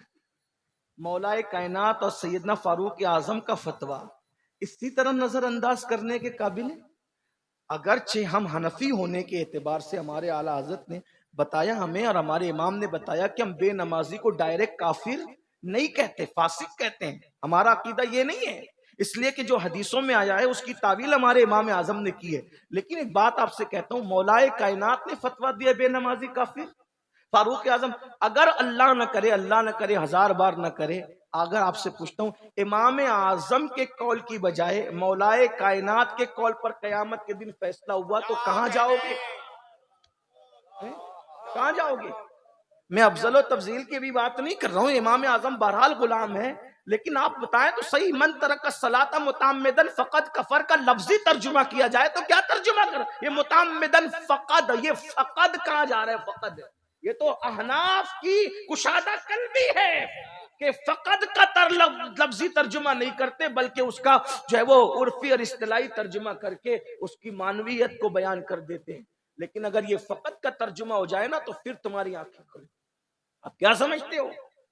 مولا کائنات اور سیدنا فاروق اعظم کا فتویٰ اسی طرح نظر انداز کرنے کے قابل ہے؟ اگرچہ ہم حنفی ہونے کے اعتبار سے ہمارے اعلیٰ حضرت نے بتایا ہمیں، اور ہمارے امام نے بتایا کہ ہم بے نمازی کو ڈائریکٹ کافر نہیں کہتے، فاسق کہتے ہیں، ہمارا عقیدہ یہ نہیں ہے، اس لیے کہ جو حدیثوں میں آیا ہے اس کی تعویل ہمارے امام اعظم نے کی ہے۔ لیکن ایک بات آپ سے کہتا ہوں، مولا کائنات نے فتویٰ دیا بے نمازی کافر، فاروق اعظم، اگر اللہ نہ کرے، اللہ نہ کرے، ہزار بار نہ کرے، اگر آپ سے پوچھتا ہوں امام اعظم کے قول کی بجائے مولا کائنات کے قول پر قیامت کے دن فیصلہ ہوا تو کہاں جاؤ گے؟ کہاں جاؤ گے؟ میں افضل و تفضیل کی بھی بات نہیں کر رہا ہوں، امام اعظم بہرحال غلام ہے، لیکن آپ بتائیں تو صحیح، من ترک الصلاۃ متعمدا فقد کفر کا لفظی ترجمہ کیا جائے تو کیا ترجمہ کر؟ یہ متعمدا فقد، یہ فقد کہاں جا رہا ہے؟ فقد، یہ تو احناف کی کشادہ قلبی ہے کہ فقد کا لفظی ترجمہ نہیں کرتے، بلکہ اس کا جو ہے وہ عرفی اور اصطلاحی ترجمہ کر کے اس کی معنویت کو بیان کر دیتے ہیں۔ لیکن اگر یہ فقط کا ترجمہ ہو جائے نا تو پھر تمہاری آنکھیں کھلیں۔ آپ کیا سمجھتے ہو؟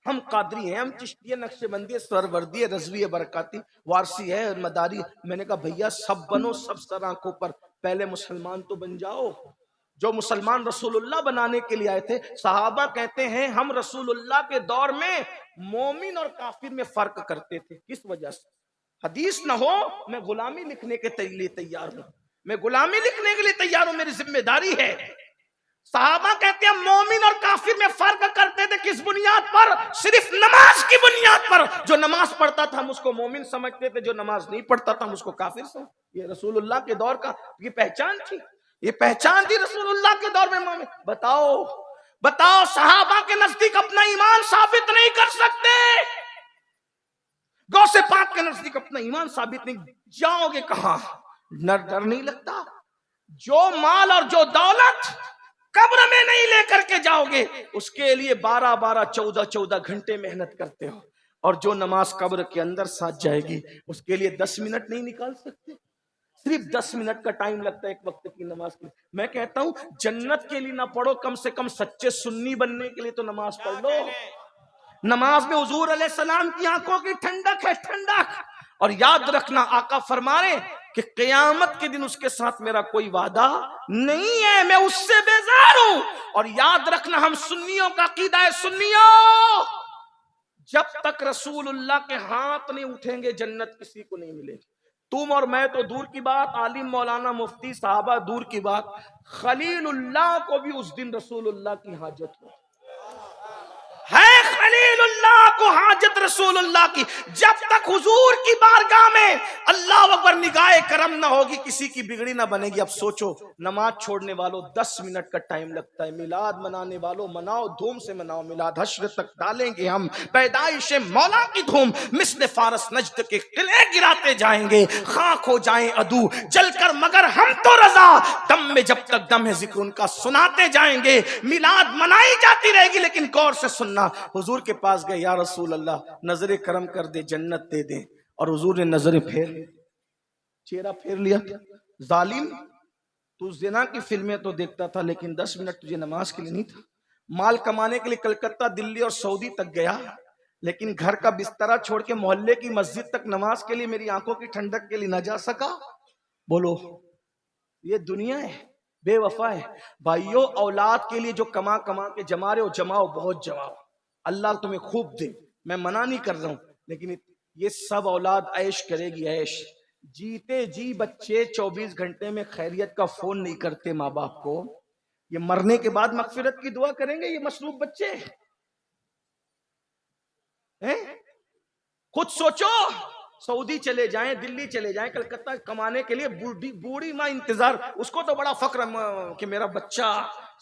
ہم قادری ہیں، ہم چشتی، نقش بندی، سروردی، رضوی، برکاتی، وارسی ہے، مداری۔ میں نے کہا بھیا سب بنو، سب سر آنکھوں پر، پہلے مسلمان تو بن جاؤ۔ جو مسلمان رسول اللہ بنانے کے لیے آئے تھے، صحابہ کہتے ہیں ہم رسول اللہ کے دور میں مومن اور کافر میں فرق کرتے تھے۔ کس وجہ سے؟ حدیث نہ ہو، میں غلامی لکھنے کے لیے تیار ہوں، میں غلامی لکھنے کے لیے تیار ہوں، میری ذمہ داری ہے۔ صحابہ کہتے ہیں مومن اور کافر میں فرق کرتے تھے، کس بنیاد پر؟ صرف نماز کی بنیاد پر۔ جو نماز پڑھتا تھا ہم اس کو مومن سمجھتے تھے، جو نماز نہیں پڑھتا تھا ہم اس کو کافر سمجھتے۔ یہ رسول اللہ کے دور کا یہ پہچان تھی، یہ پہچان تھی رسول اللہ کے دور میں مومن۔ بتاؤ صحابہ کے نزدیک اپنا ایمان ثابت نہیں کر سکتے، غوث پاک کے نزدیک اپنا ایمان ثابت نہیں، جاؤ گے کہاں؟ ڈر نہیں لگتا؟ جو مال اور جو دولت قبر میں نہیں لے کر کے جاؤ گے، اس کے لیے 12 14 گھنٹے محنت کرتے ہو، اور جو نماز قبر کے اندر ساتھ جائے گی اس کے لیے 10 منٹ نہیں نکال سکتے؟ صرف 10 منٹ کا ٹائم لگتا ہے ایک وقت کی نماز کے لیے۔ میں کہتا ہوں جنت کے لیے نہ پڑھو، کم سے کم سچے سنی بننے کے لیے تو نماز پڑھ لو۔ نماز میں حضور علیہ السلام کی آنکھوں کی ٹھنڈک ہے، ٹھنڈک۔ اور یاد رکھنا آقا فرما رہے کہ قیامت کے دن اس کے ساتھ میرا کوئی وعدہ نہیں ہے، میں اس سے بیزار ہوں۔ اور یاد رکھنا ہم سنیوں کا عقیدہ ہے، سنیوں، جب تک رسول اللہ کے ہاتھ نہیں اٹھیں گے جنت کسی کو نہیں ملے گی۔ تم اور میں تو دور کی بات، عالم مولانا مفتی صحابہ دور کی بات، خلیل اللہ کو بھی اس دن رسول اللہ کی حاجت ہو ہے، خلیل اللہ کو حاجت رسول اللہ کی۔ جب تک حضور کی بارگاہ میں اللہ اکبر نگاہ کرم نہ ہوگی کسی کی بگڑی نہ بنے گی۔ اب سوچو، نماز چھوڑنے والوں 10 منٹ کا ٹائم لگتا ہے، میلاد منانے والوں مناؤ، دھوم سے مناؤ میلاد، حشر تک ڈالیں گے ہم پیدائش مولا کی دھوم، مثل فارس نجد کے قلعے گراتے جائیں گے، خاک ہو جائیں عدو جل کر مگر ہم تو رضا، دم میں جب تک دم ہے ذکر ان کا سناتے جائیں گے۔ میلاد منائی جاتی رہے گی لیکن غور سے سننا۔ حضور کے پاس گئے، یا رسول اللہ نظر کرم کر دے، جنت دے دے، اور حضور نے نظریں پھیر لی، چہرہ پھیر لیا۔ ظالم، تو زنا کی فلمیں تو دیکھتا تھا لیکن 10 منٹ تجھے نماز کے لیے نہیں تھا۔ مال کمانے کے لیے کلکتہ، دلی اور سعودی تک گیا، لیکن گھر کا بسترا چھوڑ کے محلے کی مسجد تک نماز کے لیے میری آنکھوں کی ٹھنڈک کے لیے نہ جا سکا۔ بولو، یہ دنیا ہے، بے وفا ہے۔ بھائیو، اولاد کے لیے جو کما کے جما رہے ہو، جماؤ، بہت جماؤ، اللہ تمہیں خوب دے، میں منع نہیں کر رہا ہوں، لیکن یہ سب اولاد عیش کرے گی، عیش۔ جیتے جی بچے 24 گھنٹے میں خیریت کا فون نہیں کرتے ماں باپ کو، یہ مرنے کے بعد مغفرت کی دعا کریں گے یہ مصلوب بچے؟ خود سوچو، سعودی چلے جائیں، دلی چلے جائیں، کلکتہ کمانے کے لیے، بوڑھی ماں انتظار، اس کو تو بڑا فخر کہ میرا بچہ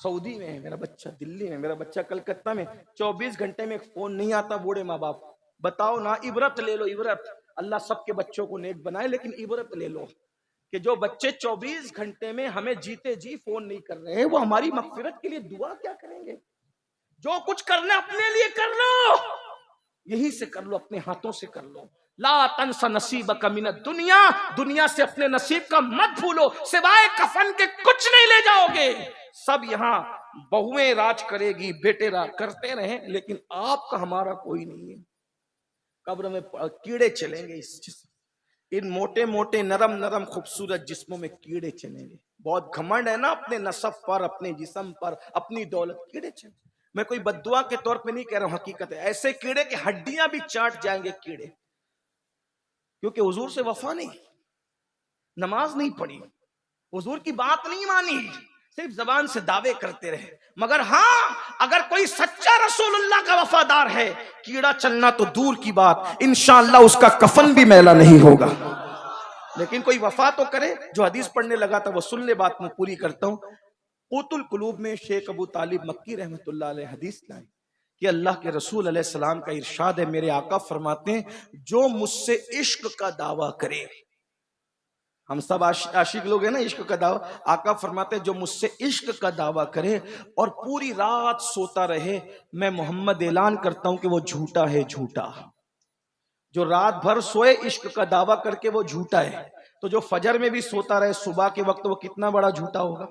سعودی میں ہے، میرا بچہ دلی میں، میرا بچہ کلکتہ میں۔ 24 گھنٹے میں ایک فون نہیں آتا بوڑھے ماں باپ، بتاؤ نا, عبرت لے لو عبرت. اللہ سب کے بچوں کو نیک بنائے, لیکن عبرت لے لو کہ جو بچے 24 گھنٹے میں ہمیں جیتے جی فون نہیں کر رہے ہیں, وہ ہماری مغفرت کے لیے دعا کیا کریں گے؟ جو کچھ کرنا اپنے لیے کر لو, یہی سے کر لو, اپنے ہاتھوں سے کر لو. لا تنس نصیبک من الدنیا, دنیا سے اپنے نصیب کا مت بھولو, سوائے کفن کے کچھ نہیں لے جاؤ گے. سب یہاں بہویں راج کرے گی, بیٹے راج کرتے رہیں, لیکن آپ کا ہمارا کوئی نہیں ہے. قبر میں کیڑے چلیں گے, اس جسم, ان موٹے موٹے نرم نرم خوبصورت جسموں میں کیڑے چلیں گے. بہت گھمنڈ ہے نا اپنے نسب پر, اپنے جسم پر, اپنی دولت, کیڑے چلیں. میں کوئی بددعا کے طور پہ نہیں کہہ رہا ہوں, حقیقت ہے. ایسے کیڑے کہ ہڈیاں بھی چاٹ جائیں گے کیڑے, کیونکہ حضور سے وفا نہیں, نماز نہیں پڑھی, حضور کی بات نہیں مانی, صرف زبان سے دعوے کرتے رہے. مگر ہاں, اگر کوئی سچا رسول اللہ کا وفادار ہے, کیڑا چلنا تو دور کی بات, انشاءاللہ اس کا کفن بھی میلا نہیں ہوگا. لیکن کوئی وفا تو کرے. جو حدیث پڑھنے لگا تھا وہ سن لے, بات میں پوری کرتا ہوں. قوت القلوب میں شیخ ابو طالب مکی رحمت اللہ علیہ حدیث لائے کہ اللہ کے رسول علیہ السلام کا ارشاد ہے, میرے آقا فرماتے ہیں, جو مجھ سے عشق کا دعویٰ کرے, ہم سب عاشق لوگ ہیں نا, عشق کا دعویٰ, آقا فرماتے ہیں جو مجھ سے عشق کا دعویٰ کرے اور پوری رات سوتا رہے, میں محمد اعلان کرتا ہوں کہ وہ جھوٹا ہے, جھوٹا. جو رات بھر سوئے عشق کا دعویٰ کر کے وہ جھوٹا ہے, تو جو فجر میں بھی سوتا رہے صبح کے وقت, وہ کتنا بڑا جھوٹا ہوگا.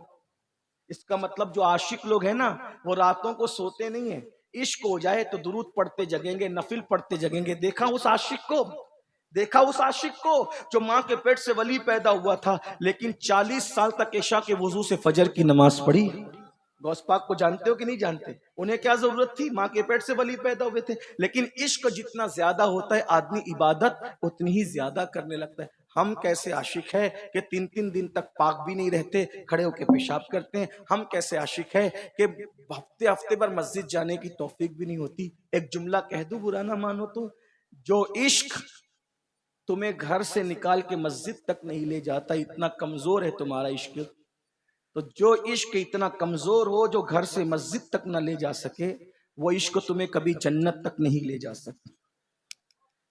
اس کا مطلب جو عاشق لوگ ہیں نا, وہ راتوں کو سوتے نہیں ہیں, عشق ہو جائے تو درود پڑھتے جگیں گے, نفل پڑھتے جگیں گے. دیکھا اس عاشق کو, دیکھا اس عاشق کو جو ماں کے پیٹ سے ولی پیدا ہوا تھا, لیکن 40 سال تک عشاء کے وضو سے فجر کی نماز پڑھی. غوث پاک کو جانتے ہو کہ نہیں جانتے؟ انہیں کیا ضرورت تھی, ماں کے پیٹ سے ولی پیدا ہوئے تھے. لیکن عشق جتنا زیادہ ہوتا ہے, آدمی عبادت اتنی ہی زیادہ کرنے لگتا ہے. ہم کیسے عاشق ہے کہ 3 دن تک پاک بھی نہیں رہتے, کھڑے ہو کے پیشاب کرتے ہیں. ہم کیسے عاشق ہے کہ ہفتے بھر مسجد جانے کی توفیق بھی نہیں ہوتی. ایک جملہ کہہ دوں, برا نہ مانو تو, جو عشق تمہیں گھر سے نکال کے مسجد تک نہیں لے جاتا, اتنا کمزور ہے تمہارا عشق. تو جو عشق اتنا کمزور ہو, جو گھر سے مسجد تک نہ لے جا سکے, وہ عشق تمہیں کبھی جنت تک نہیں لے جا سکتا.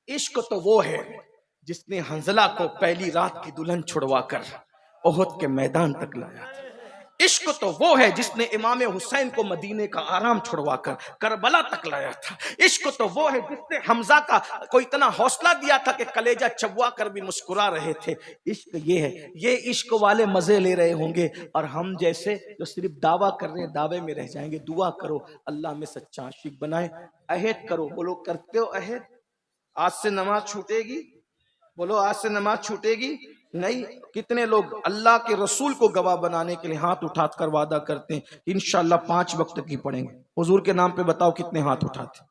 عشق تو وہ ہے جس نے حنظلہ کو پہلی رات کی دلہن چھڑوا کر احد کے میدان تک لایا تھا. عشق تو وہ ہے جس نے امام حسین کو مدینے کا آرام چھڑوا کر کربلا تک لایا تھا. عشق تو وہ ہے جس نے حمزہ کو اتنا حوصلہ دیا تھا کہ کلیجہ چبوا کر بھی مسکرا رہے تھے. عشق یہ ہے. یہ عشق والے مزے لے رہے ہوں گے, اور ہم جیسے جو صرف دعویٰ کر رہے ہیں دعوے میں رہ جائیں گے. دعا کرو اللہ میں سچا عاشق بنائے. عہد کرو, بولو کرتے ہو عہد؟ آج سے نماز چھوٹے گی, بولو آج سے نماز چھوٹے گی نہیں. کتنے لوگ اللہ کے رسول کو گواہ بنانے کے لیے ہاتھ اٹھا کر وعدہ کرتے ہیں انشاءاللہ 5 وقت کی پڑھیں گے؟ حضور کے نام پہ بتاؤ کتنے ہاتھ اٹھاتے؟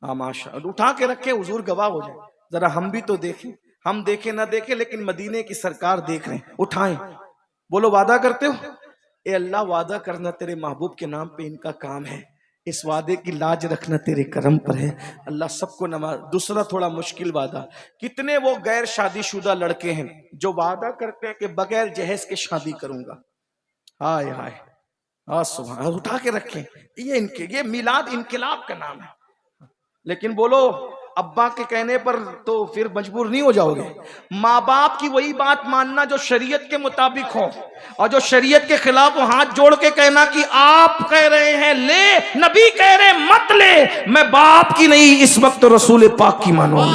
ہاں ماشاءاللہ, اٹھا کے رکھے, حضور گواہ ہو جائے. ذرا ہم بھی تو دیکھیں, ہم دیکھیں نہ دیکھیں لیکن مدینے کی سرکار دیکھ رہے ہیں. اٹھائیں, بولو وعدہ کرتے ہو؟ اے اللہ, وعدہ کرنا تیرے محبوب کے نام پہ ان کا کام ہے, اس وعدے کی لاج رکھنا تیرے کرم پر ہے. اللہ سب کو نماز. دوسرا تھوڑا مشکل وعدہ, کتنے وہ غیر شادی شدہ لڑکے ہیں جو وعدہ کرتے ہیں کہ بغیر جہیز کے شادی کروں گا. ہائے ہائے, سبحان, اٹھا کے رکھیں. یہ میلاد انقلاب کا نام ہے. لیکن بولو ابا کے کہنے پر تو پھر مجبور نہیں ہو جاؤ گے. ماں باپ کی وہی بات ماننا جو شریعت کے مطابق ہو, اور جو شریعت کے خلاف وہ ہاتھ جوڑ کے کہنا کہ آپ کہہ رہے ہیں لے, نبی کہہ رہے مت لے, میں باپ کی نہیں اس وقت رسول پاک کی مانوں.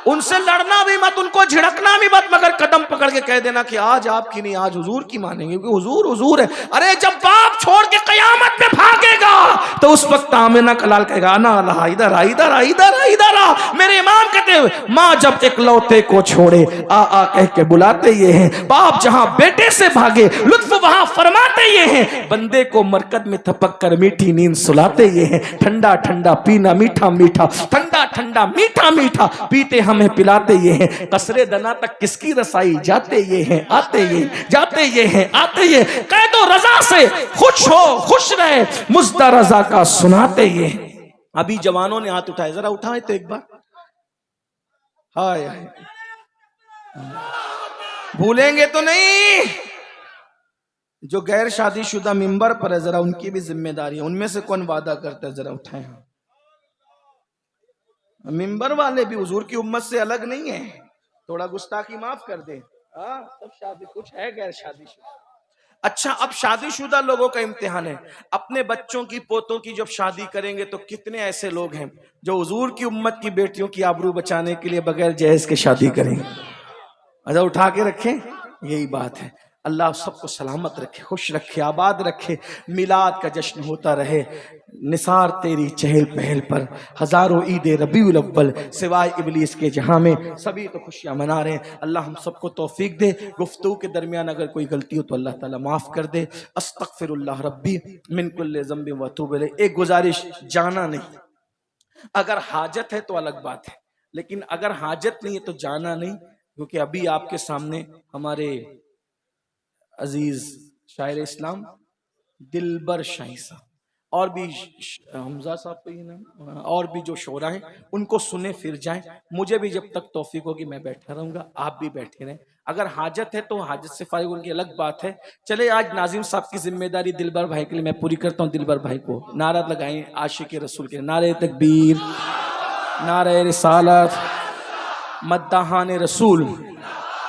ان سے لڑنا بھی مت, ان کو جھڑکنا بھی مت, مگر قدم پکڑ کے کہہ دینا کہ آج آپ کی نہیں, آج حضور کی مانیں گے, کیونکہ حضور حضور ہے. ارے جب باپ چھوڑ کے قیامت میں بھاگے گا تو اس وقت آمنہ کلال کہے گا انا اللہ, ادھر آ, ادھر آ, ادھر آ, ادھر آ. میرے امام کہتے ہوئے, ماں جب اکلوتے کو چھوڑے آ کہہ کے بلاتے یہ ہیں, باپ جہاں بیٹے سے بھاگے لطف وہاں فرماتے یہ ہیں, بندے کو مرکز میں تھپک کر میٹھی نیند سلاتے یہ ہیں, ٹھنڈا ٹھنڈا پینا میٹھا میٹھا, ٹھنڈا ٹھنڈا میٹھا میٹھا پیتے ہمیں پلاتے یہ ہیں, قصرے دنا تک کس کی رسائی, جاتے یہ ہیں آتے یہ, جاتے یہ ہیں آتے یہ, قید و رضا سے خوش ہو خوش رہے, مزدہ رضا کا سناتے یہ ہیں. ابھی جوانوں نے ہاتھ اٹھائے, ذرا اٹھائے تو ایک بار. ہائے ہائے, بھولیں گے تو نہیں. جو غیر شادی شدہ ممبر پر ہے ذرا ان کی بھی ذمہ داری ہے, ان میں سے کون وعدہ کرتا ہے, ذرا اٹھائیں. منبر والے بھی حضور کی امت سے الگ نہیں ہیں. تھوڑا گستاخی معاف کر دیں. سب شادی کچھ ہے غیر شادی شدہ. اچھا اب شادی شدہ لوگوں کا امتحان ہے. اپنے بچوں کی پوتوں کی جب شادی کریں گے تو کتنے ایسے لوگ ہیں جو حضور کی امت کی بیٹیوں کی آبرو بچانے کے لیے بغیر جہیز کے شادی کریں گے. اچھا اٹھا کے رکھیں. یہی بات ہے. اللہ سب کو سلامت رکھے, خوش رکھے, آباد رکھے. میلاد کا جشن ہوتا رہے. نثار تیری چہل پہل پر ہزاروں عید ربیع الاول سوائے ابلیس کے جہاں میں سبھی تو خوشیاں منا رہے ہیں. اللہ ہم سب کو توفیق دے. گفتگو کے درمیان اگر کوئی غلطی ہو تو اللہ تعالیٰ معاف کر دے. استغفر اللہ ربی من کل ذنب و اتوب الیہ. ایک گزارش, جانا نہیں. اگر حاجت ہے تو الگ بات ہے, لیکن اگر حاجت نہیں ہے تو جانا نہیں, کیونکہ ابھی آپ کے سامنے ہمارے عزیز شاعر اسلام دلبر شاہی صاحب اور بھی حمزہ صاحب کو یہ نام اور بھی جو شعراء ہیں ان کو سنے پھر جائیں. مجھے بھی جب تک توفیق ہوگی میں بیٹھا رہوں گا, آپ بھی بیٹھے رہیں. اگر حاجت ہے تو حاجت سے فارغ ان کی الگ بات ہے. چلے آج ناظم صاحب کی ذمہ داری دلبر بھائی کے لیے میں پوری کرتا ہوں. دلبر بھائی کو نعرہ لگائیں عاشق رسول کے. نعرہ تکبیر, نعرہ رسالت, مداحان رسول.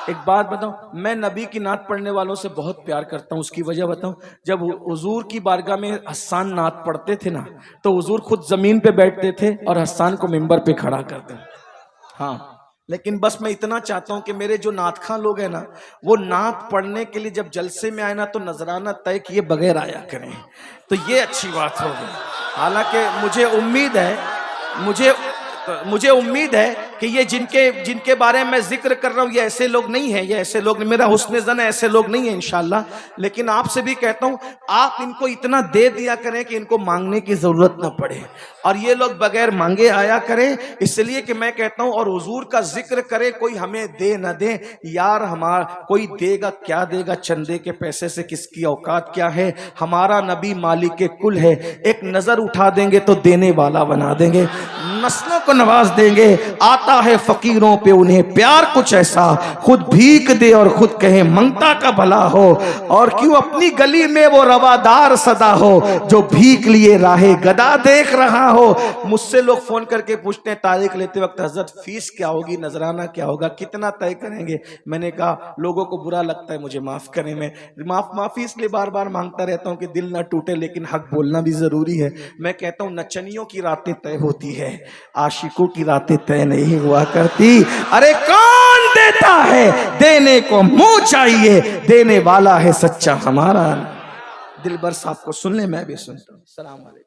ایک بات بتاؤں, میں نبی کی نعت پڑھنے والوں سے بہت پیار کرتا ہوں. اس کی وجہ بتاؤں, جب حضور کی بارگاہ میں حسان نعت پڑھتے تھے نا تو حضور خود زمین پہ بیٹھتے تھے اور حسان کو منبر پہ کھڑا کرتے. ہاں لیکن بس میں اتنا چاہتا ہوں کہ میرے جو نعت خواں لوگ ہیں نا وہ نعت پڑھنے کے لیے جب جلسے میں آئے نا تو نذرانہ طے کیے بغیر آیا کریں, تو یہ اچھی بات ہوگی. حالانکہ مجھے امید ہے کہ یہ جن کے بارے میں ذکر کر رہا ہوں یہ ایسے لوگ نہیں ہیں, یہ ایسے لوگ, میرا حسن ظن ایسے لوگ نہیں ہیں انشاءاللہ. لیکن آپ سے بھی کہتا ہوں آپ ان کو اتنا دے دیا کریں کہ ان کو مانگنے کی ضرورت نہ پڑے, اور یہ لوگ بغیر مانگے آیا کریں. اس لیے کہ میں کہتا ہوں اور حضور کا ذکر کرے, کوئی ہمیں دے نہ دے یار, ہمارا کوئی دے گا کیا دے گا, چندے کے پیسے سے کس کی اوقات کیا ہے. ہمارا نبی مالک کل ہے, ایک نظر اٹھا دیں گے تو دینے والا بنا دیں گے, نسلوں کو نواز دیں گے. آتا ہے فقیروں پہ انہیں پیار کچھ ایسا, خود بھیک دے اور خود کہے منگتا کا بھلا ہو. اور کیوں اپنی گلی میں وہ روادار صدا ہو جو بھیک لیے راہ گدا دیکھ رہا ہو. مجھ سے لوگ فون کر کے پوچھتے ہیں تاریخ لیتے وقت حضرت فیس کیا ہوگی, نذرانہ کیا ہوگا, کتنا طے کریں گے. میں نے کہا لوگوں کو برا لگتا ہے, مجھے معاف کریں. میں معافی اس لیے بار بار مانگتا رہتا ہوں کہ دل نہ ٹوٹے, لیکن حق بولنا بھی ضروری ہے. میں کہتا ہوں نچنیوں کی راتیں طے ہوتی ہے, عاشقوں کی راتیں طے نہیں ہوا کرتی. ارے کون دیتا ہے, دینے کو منہ چاہیے, دینے والا ہے سچا ہمارا. دلبر صاحب کو سن لیں, میں بھی سنتا ہوں. السلام علیکم.